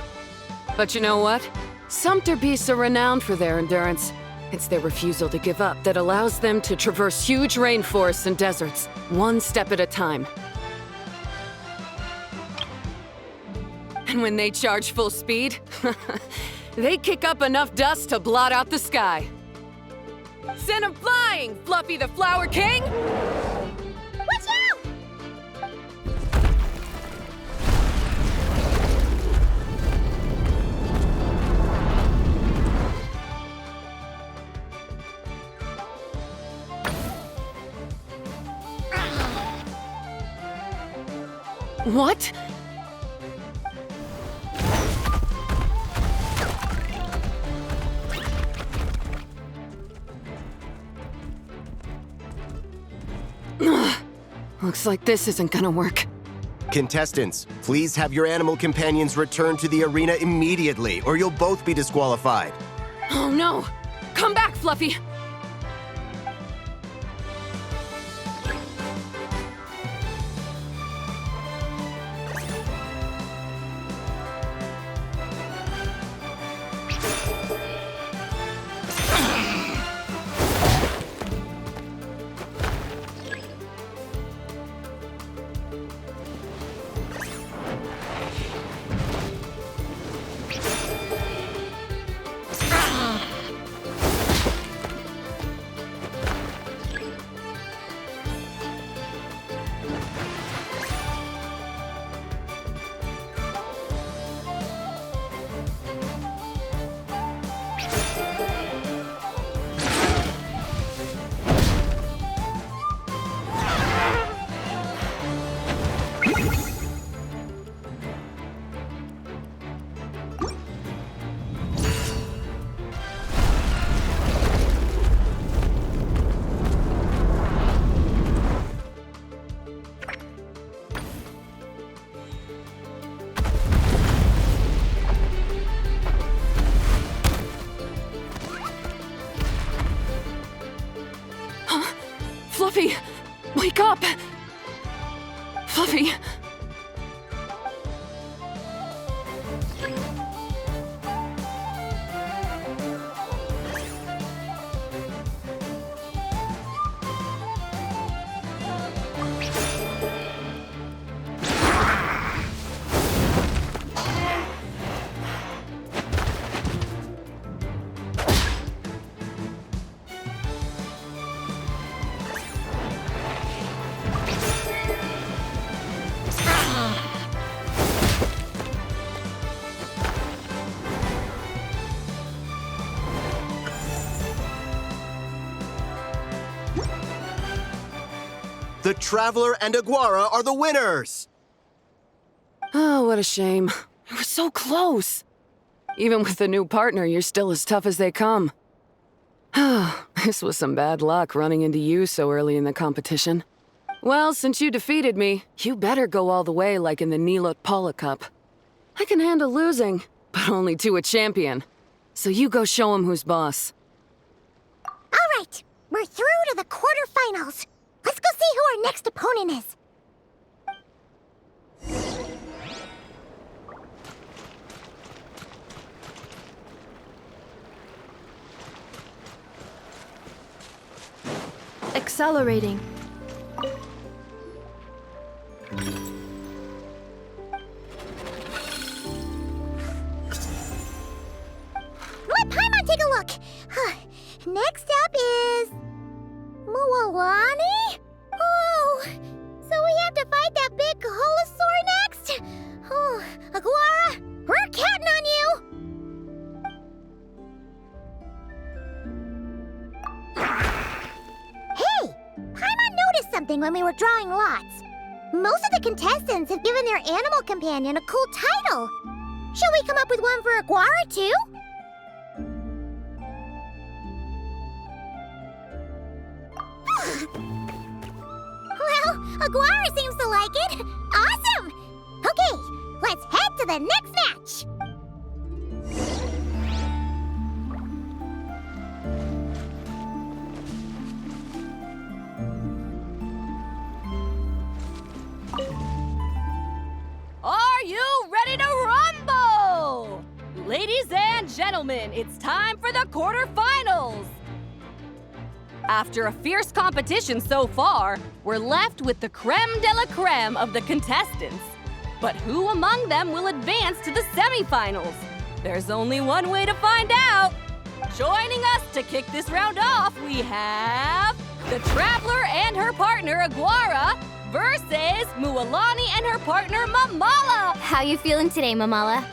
But you know what? Sumpter beasts are renowned for their endurance. It's their refusal to give up that allows them to traverse huge rainforests and deserts, one step at a time. And when they charge full speed, they kick up enough dust to blot out the sky. Send 'em flying, Fluffy the Flower King! Watch out! What? Looks like this isn't gonna work. Contestants, please have your animal companions return to the arena immediately, or you'll both be disqualified. Oh no! Come back, Fluffy! Fluffy! Wake up! Fluffy! The Traveler and Aguara are the winners! Oh, what a shame. We were so close. Even with the new partner, you're still as tough as they come. This was some bad luck running into you so early in the competition. Well, since you defeated me, you better go all the way like in the Linnea Cup. I can handle losing, but only to a champion. So you go show him who's boss. All right, we're through to the quarterfinals. Let's go see who our next opponent is. Accelerating. Let Paimon take a look. Next up is... Mualani? Oh, so we have to fight that big holosaur next? Oh, Aguara, we're counting on you! Hey, Paimon noticed something when we were drawing lots. Most of the contestants have given their animal companion a cool title. Shall we come up with one for Aguara, too? Well, Aguara seems to like it. Awesome! Okay, let's head to the next match. Are you gentlemen, it's time for the quarterfinals! After a fierce competition so far, we're left with the creme de la creme of the contestants. But who among them will advance to the semifinals? There's only one way to find out. Joining us to kick this round off, we have the Traveler and her partner Aguara versus Mualani and her partner Mamala. How you feeling today, Mamala?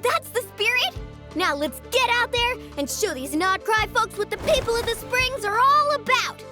That's the spirit! Now let's get out there and show these not-cry folks what the people of the Springs are all about!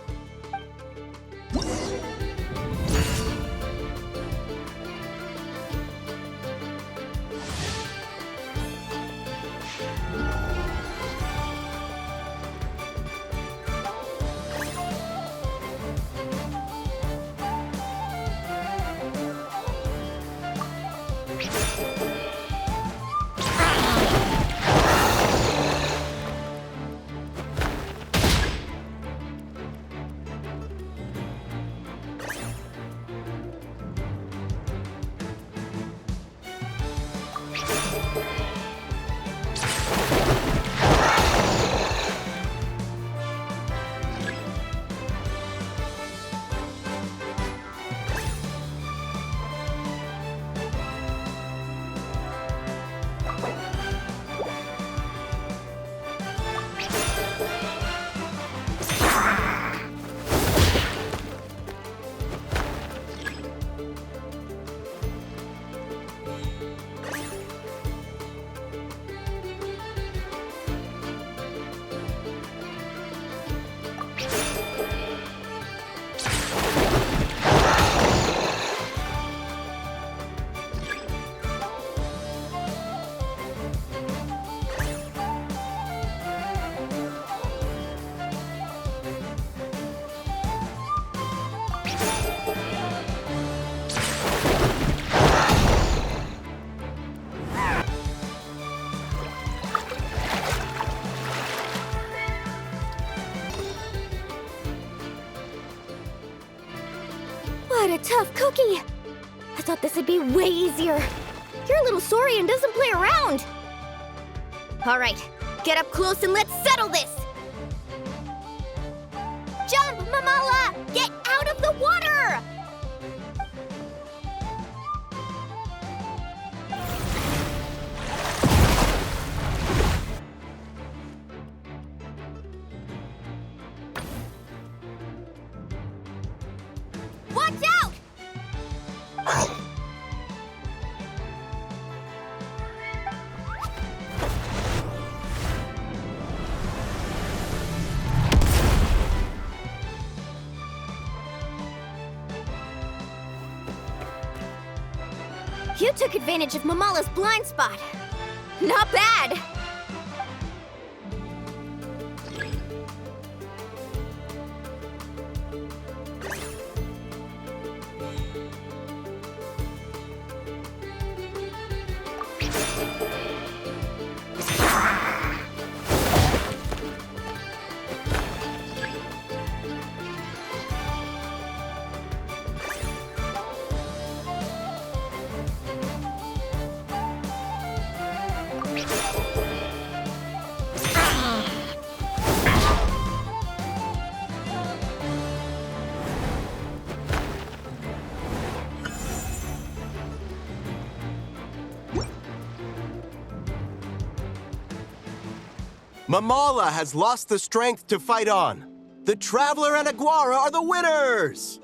What a tough cookie! I thought this would be way easier. Your little Saurian doesn't play around. All right, get up close and let's settle this. Jump, Mamala! Get out of the water! Watch out! You took advantage of Mamala's blind spot. Not bad! Mamala has lost the strength to fight on. The Traveler and Aguara are the winners!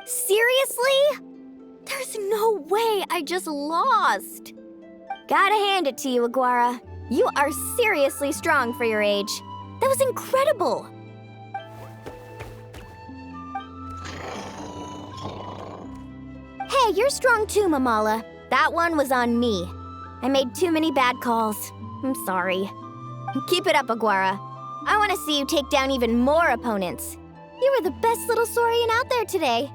Seriously? There's no way I just lost. Gotta hand it to you, Aguara. You are seriously strong for your age. That was incredible. Hey, you're strong too, Mamala. That one was on me. I made too many bad calls. I'm sorry. Keep it up, Aguara. I want to see you take down even more opponents. You were the best little Saurian out there today.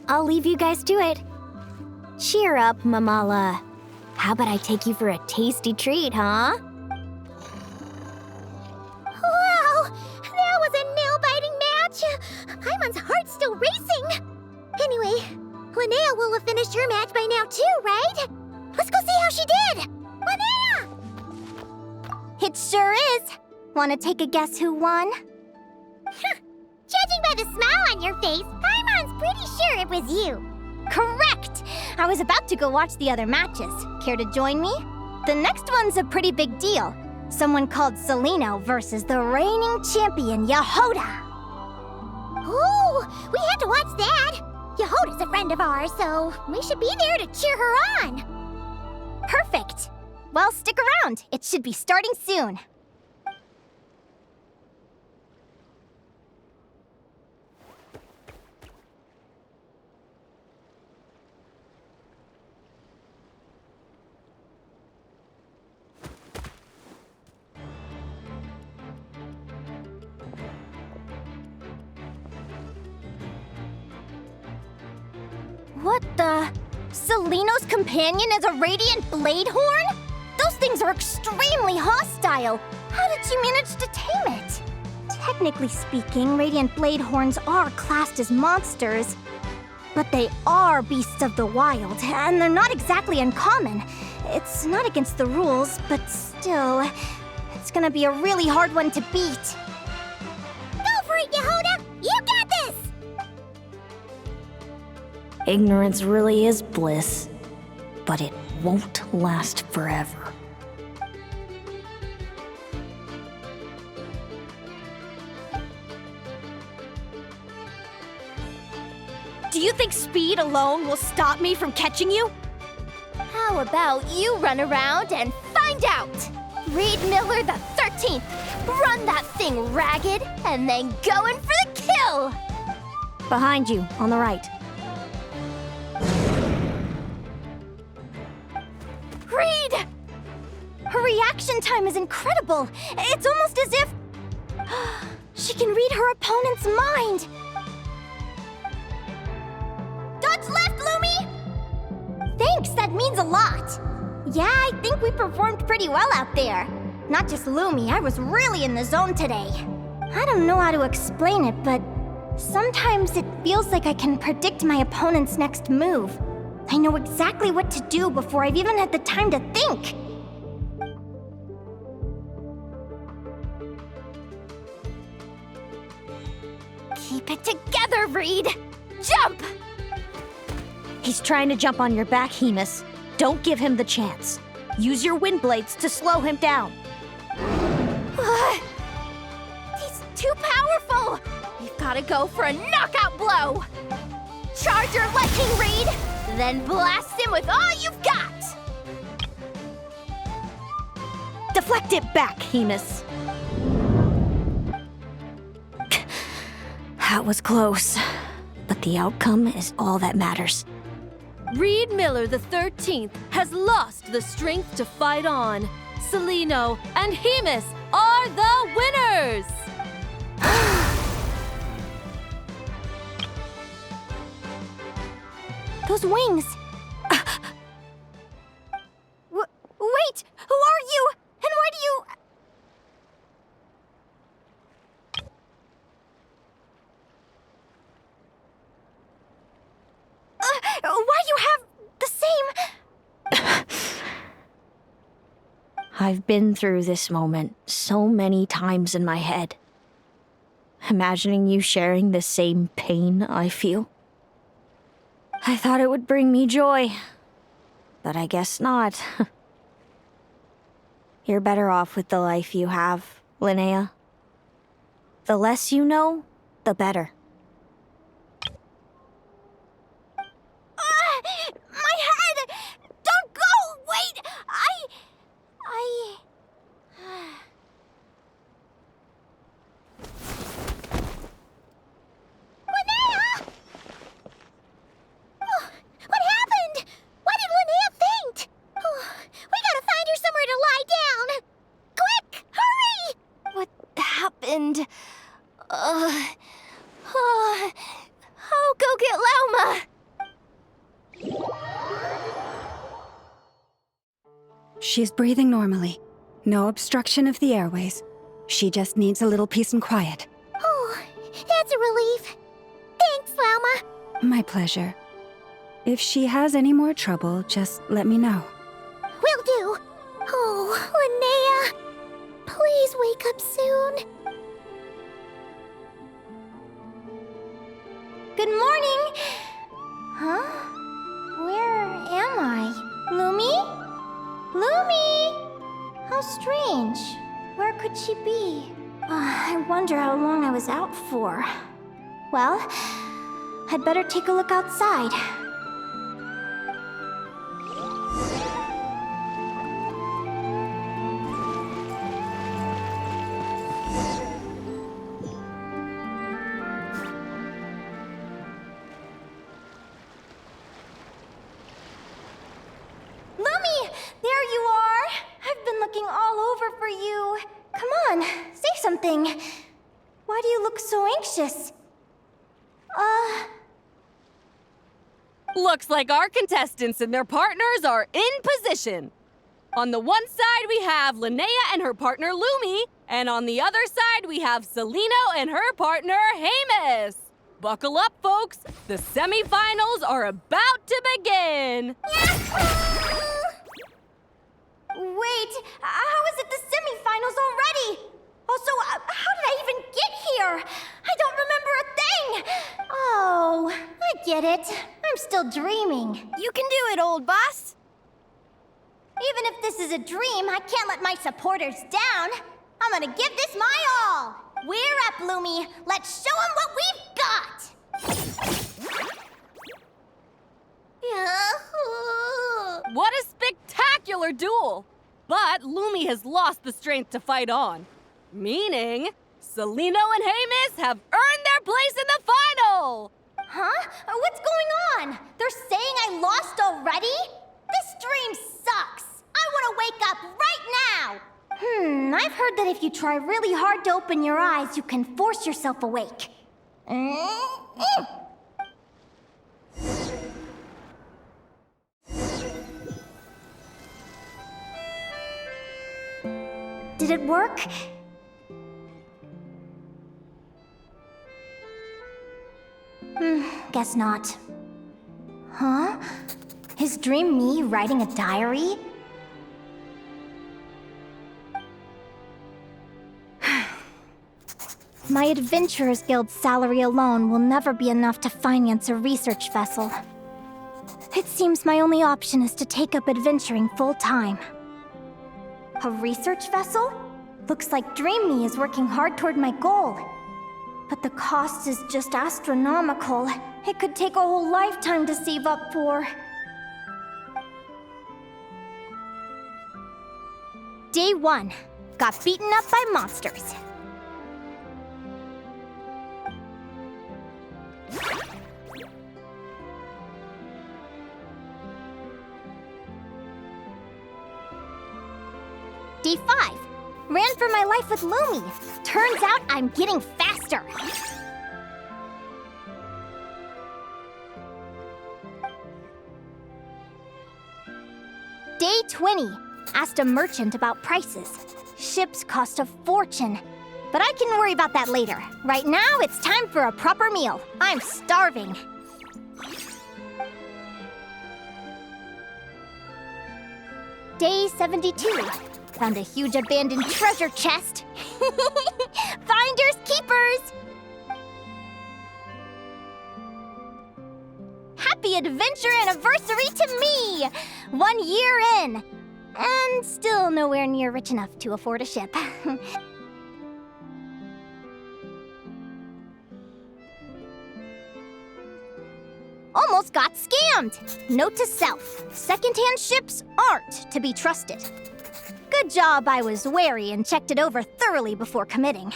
I'll leave you guys to it. Cheer up, Mamala. How about I take you for a tasty treat, huh? Wow! That was a nail-biting match! Paimon's heart's still racing! have finished her match by now too, right? Let's go see how she did! Linnea! It sure is. Want to take a guess who won? Judging by the smile on your face, Paimon's pretty sure it was you. Correct! I was about to go watch the other matches. Care to join me? The next one's a pretty big deal. Someone called Celino versus the reigning champion, Yehoda. Ooh, we have to watch that. Yehoda's a friend of ours, so we should be there to cheer her on. Perfect. Well, stick around. It should be starting soon. What the? Celino's companion is a radiant blade horn? Those things are extremely hostile. How did you manage to tame it? Technically speaking, radiant blade horns are classed as monsters. But they are beasts of the wild, and they're not exactly uncommon. It's not against the rules, but still, it's gonna be a really hard one to beat. Go for it, Yehoda! You got this! Ignorance really is bliss, but it won't last forever. Do you think speed alone will stop me from catching you? How about you run around and find out? Reed Miller the 13th, run that thing ragged, and then go in for the kill! Behind you, on the right. Reed! Her reaction time is incredible. It's almost as if she can read her opponent's mind. Dodge left, Lumi! Thanks, that means a lot. Yeah, I think we performed pretty well out there. Not just Lumi, I was really in the zone today. I don't know how to explain it, but sometimes it feels like I can predict my opponent's next move. I know exactly what to do before I've even had the time to think. Keep it together, Reed! Jump! He's trying to jump on your back, Hemus. Don't give him the chance. Use your wind blades to slow him down. He's too powerful! We've gotta go for a knockout blow! Charge your lightning, Reed! Then blast him with all you've got! Deflect it back, Hemus. That was close, but the outcome is all that matters. Reed Miller the 13th has lost the strength to fight on. Celino and Hemus are the winners! Those wings! Wait! Who are you? And why do you... why do you have the same... I've been through this moment so many times in my head. Imagining you sharing the same pain I feel. I thought it would bring me joy, but I guess not. You're better off with the life you have, Linnea. The less you know, the better. My head! Don't go! Wait! Linnea! Oh, what happened? Why did Linnea faint? Oh, we gotta find her somewhere to lie down. Quick, hurry! What happened? I'll go get Lauma. She's breathing normally. No obstruction of the airways. She just needs a little peace and quiet. Oh, that's a relief. Thanks, Lauma. My pleasure. If she has any more trouble, just let me know. Will do. Oh, Linnea, please wake up soon. Good morning! Huh? Where am I? Lumi? Lumi! How strange. Where could she be? I wonder how long I was out for. Well, I'd better take a look outside. Lumi! There you are! I've been looking all over for you. Come on, say something. Why do you look so anxious? Looks like our contestants and their partners are in position. On the one side, we have Linnea and her partner Lumi, and on the other side, we have Celino and her partner Hamus. Buckle up, folks. The semifinals are about to begin. Wait, how is it the semifinals already? Also, how did I even get here? I don't remember a thing! Oh, I get it. I'm still dreaming. You can do it, old boss. Even if this is a dream, I can't let my supporters down. I'm gonna give this my all. We're up, Lumi. Let's show them what we've got! What a spectacular duel! But Lumi has lost the strength to fight on. Meaning, Celino and Hamus have earned their place in the final! Huh? What's going on? They're saying I lost already? This dream sucks! I want to wake up right now! I've heard that if you try really hard to open your eyes, you can force yourself awake. Did it work? Guess not. Huh? Is Dream me writing a diary? My Adventurers Guild salary alone will never be enough to finance a research vessel. It seems my only option is to take up adventuring full-time. A research vessel? Looks like Dream Me is working hard toward my goal. But the cost is just astronomical. It could take a whole lifetime to save up for. Day 1. Got beaten up by monsters. Day 5. Ran for my life with Lumi. Turns out I'm getting faster. Day 20. Asked a merchant about prices. Ships cost a fortune. But I can worry about that later. Right now, it's time for a proper meal. I'm starving. Day 72. Found a huge abandoned treasure chest. Finders keepers! Happy adventure anniversary to me! 1 year in. And still nowhere near rich enough to afford a ship. Almost got scammed! Note to self, secondhand ships aren't to be trusted. Good job I was wary and checked it over thoroughly before committing.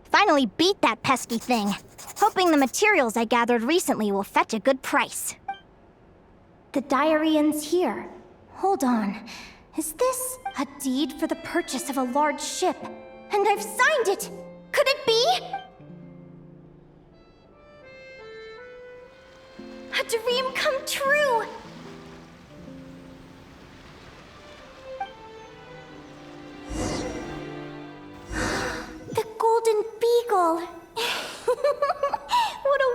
Finally beat that pesky thing, hoping the materials I gathered recently will fetch a good price. The diary ends here. Hold on. Is this a deed for the purchase of a large ship? And I've signed it! Could it be? A dream come true! The Golden Beagle! What a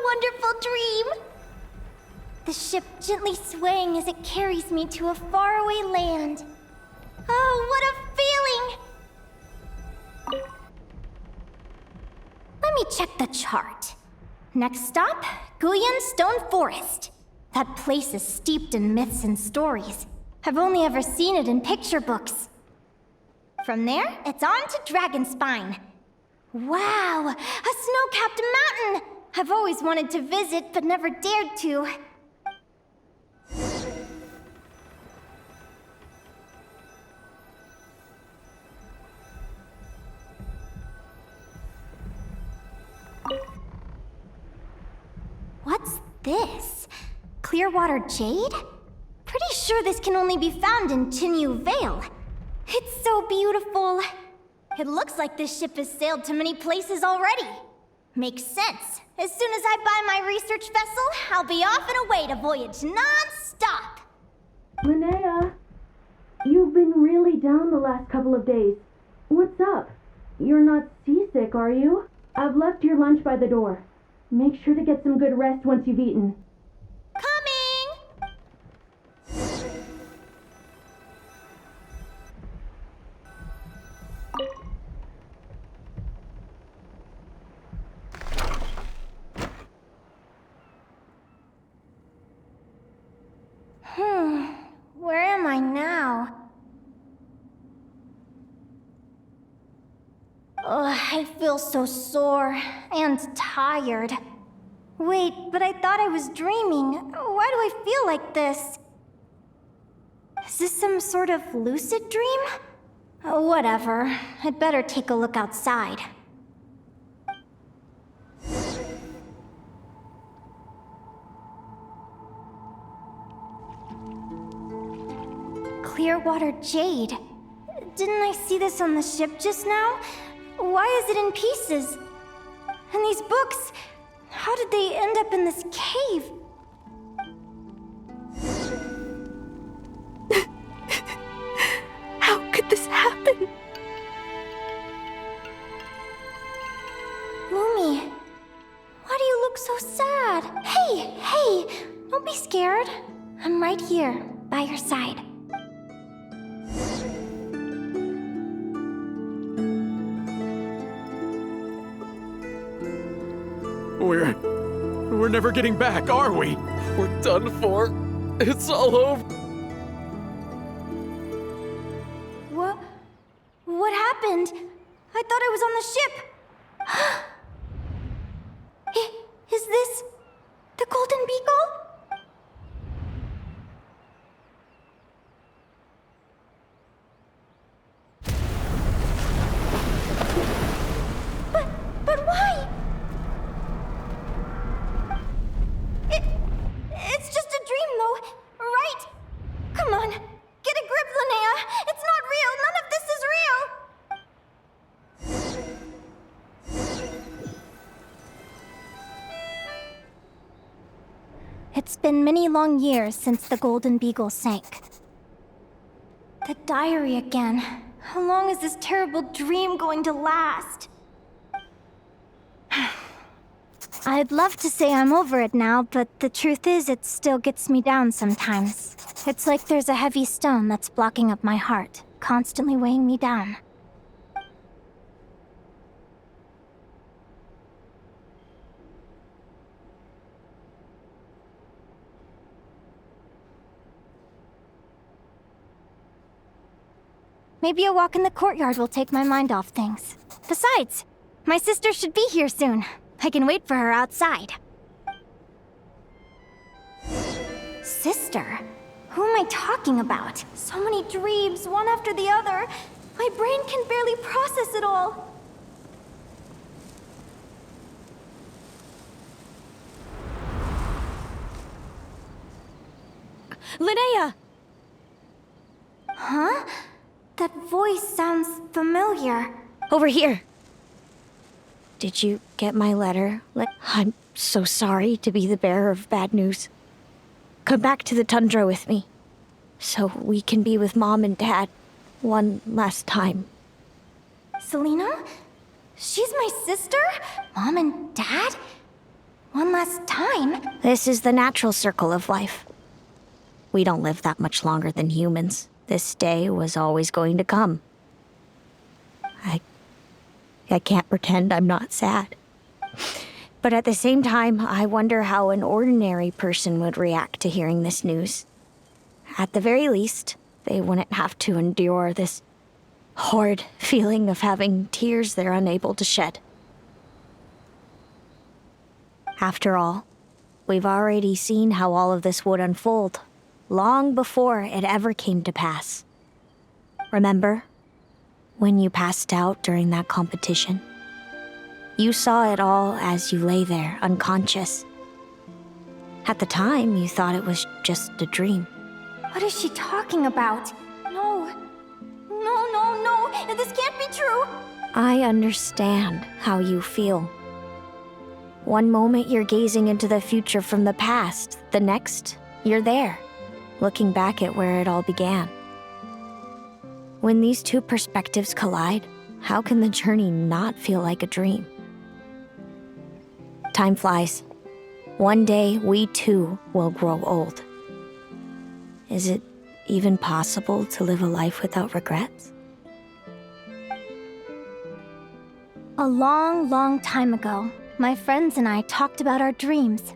swaying as it carries me to a faraway land. Oh, what a feeling! Let me check the chart. Next stop, Guyan Stone Forest. That place is steeped in myths and stories. I've only ever seen it in picture books. From there, it's on to Dragonspine. Wow, a snow-capped mountain! I've always wanted to visit, but never dared to. What's this? Clearwater jade? Pretty sure this can only be found in Chinyu Vale. It's so beautiful. It looks like this ship has sailed to many places already. Makes sense. As soon as I buy my research vessel, I'll be off and away to voyage non-stop. Linnea, you've been really down the last couple of days. What's up? You're not seasick, are you? I've left your lunch by the door. Make sure to get some good rest once you've eaten. Coming! Where am I now? Ugh, I feel so sore and tired. Wait, but I thought I was dreaming. Why do I feel like this? Is this some sort of lucid dream? Whatever. I'd better take a look outside. Clearwater jade. Didn't I see this on the ship just now? Why is it in pieces? And these books, how did they end up in this cave? How could this happen? Lumi, why do you look so sad? Hey, don't be scared. I'm right here, by your side. We're never getting back, are we? We're done for. It's all over. What happened? I thought I was on the ship. Is this the Golden Beagle? But why? It's just a dream, though, right? Come on, get a grip, Linnea. It's not real. None of this is real. It's been many long years since the Golden Beagle sank. The diary again. How long is this terrible dream going to last? I'd love to say I'm over it now, but the truth is it still gets me down sometimes. It's like there's a heavy stone that's blocking up my heart, constantly weighing me down. Maybe a walk in the courtyard will take my mind off things. Besides, my sister should be here soon. I can wait for her outside. Sister? Who am I talking about? So many dreams, one after the other. My brain can barely process it all. Linnea! Huh? That voice sounds familiar. Over here. Did you get my letter? I'm so sorry to be the bearer of bad news. Come back to the tundra with me, so we can be with Mom and Dad one last time. Selena? She's my sister? Mom and Dad? One last time? This is the natural circle of life. We don't live that much longer than humans. This day was always going to come. I can't pretend I'm not sad. But at the same time, I wonder how an ordinary person would react to hearing this news. At the very least, they wouldn't have to endure this horrid feeling of having tears they're unable to shed. After all, we've already seen how all of this would unfold, long before it ever came to pass. Remember, when you passed out during that competition? You saw it all as you lay there, unconscious. At the time, you thought it was just a dream. What is she talking about? No. This can't be true. I understand how you feel. One moment you're gazing into the future from the past, the next, you're there, looking back at where it all began. When these two perspectives collide, how can the journey not feel like a dream? Time flies. One day, we too will grow old. Is it even possible to live a life without regrets? A long time ago, my friends and I talked about our dreams.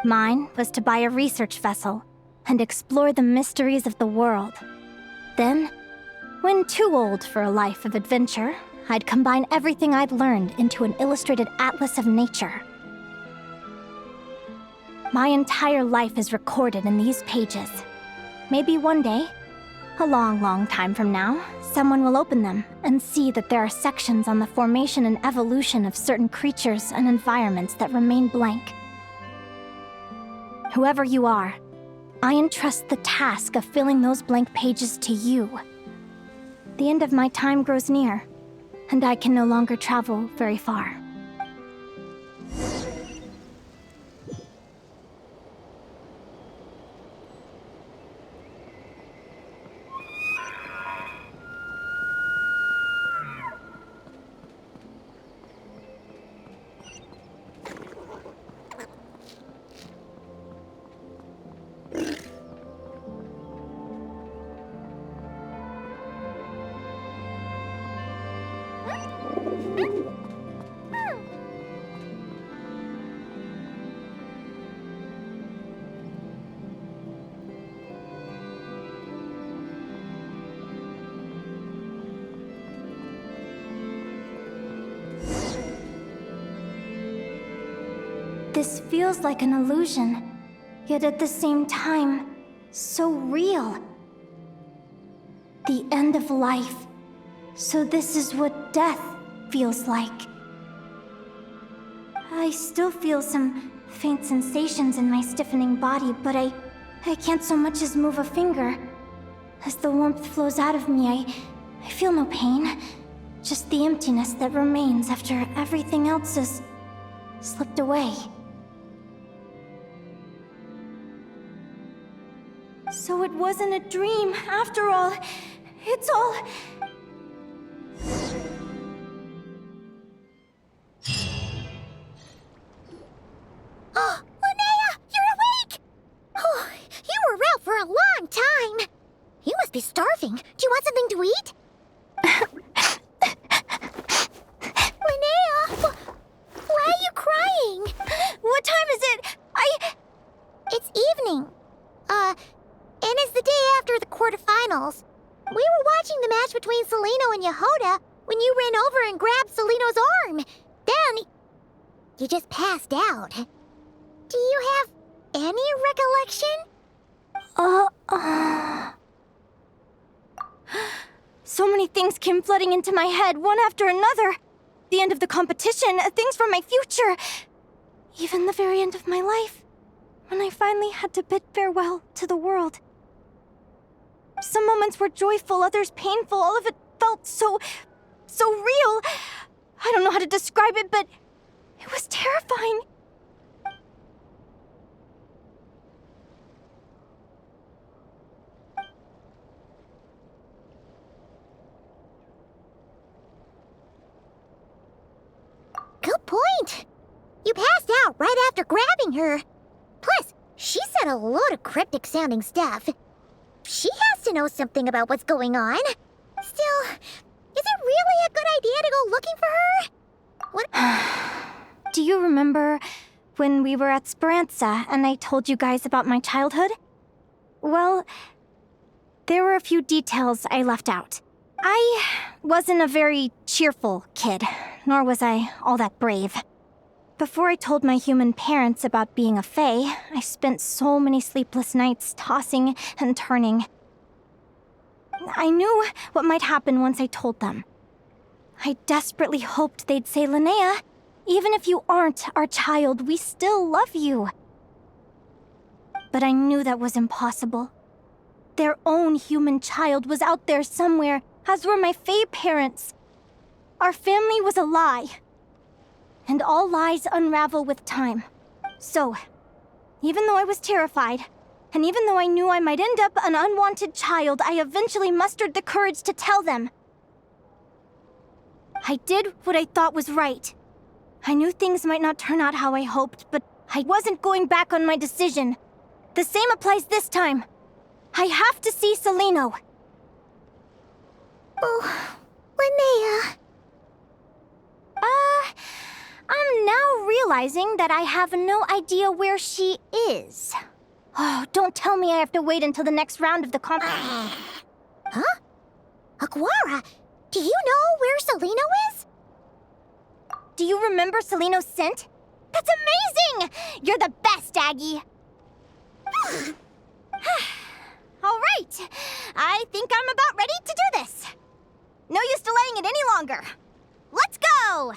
Mine was to buy a research vessel and explore the mysteries of the world. Then, when too old for a life of adventure, I'd combine everything I'd learned into an illustrated atlas of nature. My entire life is recorded in these pages. Maybe one day, a long time from now, someone will open them and see that there are sections on the formation and evolution of certain creatures and environments that remain blank. Whoever you are, I entrust the task of filling those blank pages to you. The end of my time grows near, and I can no longer travel very far. This feels like an illusion, yet at the same time, so real. The end of life. So this is what death feels like. I still feel some faint sensations in my stiffening body, but I can't so much as move a finger. As the warmth flows out of me, I feel no pain. Just the emptiness that remains after everything else has slipped away. So it wasn't a dream, after all. It's all... Oh, Linnea, you're awake! Oh, you were out for a long time. You must be starving. Do you want something to eat? Linnea, why are you crying? What time is it? It's evening. And it's the day after the quarterfinals. We were watching the match between Celino and Yehuda when you ran over and grabbed Celino's arm. Then, you just passed out. Do you have any recollection? So many things came flooding into my head, one after another. The end of the competition, things from my future. Even the very end of my life, when I finally had to bid farewell to the world. Some moments were joyful, others painful. All of it felt so real. I don't know how to describe it, but it was terrifying. Good point. You passed out right after grabbing her. Plus, she got a load of cryptic-sounding stuff. She has to know something about what's going on. Still, is it really a good idea to go looking for her? What? Do you remember when we were at Speranza and I told you guys about my childhood? Well, there were a few details I left out. I wasn't a very cheerful kid, nor was I all that brave. Before I told my human parents about being a fae, I spent so many sleepless nights tossing and turning. I knew what might happen once I told them. I desperately hoped they'd say, Linnea, even if you aren't our child, we still love you. But I knew that was impossible. Their own human child was out there somewhere, as were my fae parents. Our family was a lie. And all lies unravel with time. So, even though I was terrified, and even though I knew I might end up an unwanted child, I eventually mustered the courage to tell them. I did what I thought was right. I knew things might not turn out how I hoped, but I wasn't going back on my decision. The same applies this time. I have to see Celino. Oh, Linnea. I'm now realizing that I have no idea where she is. Oh, don't tell me I have to wait until the next round of the competition. Huh? Aguara, do you know where Celino is? Do you remember Celino's scent? That's amazing! You're the best, Aggie! All right, I think I'm about ready to do this. No use delaying it any longer. Let's go!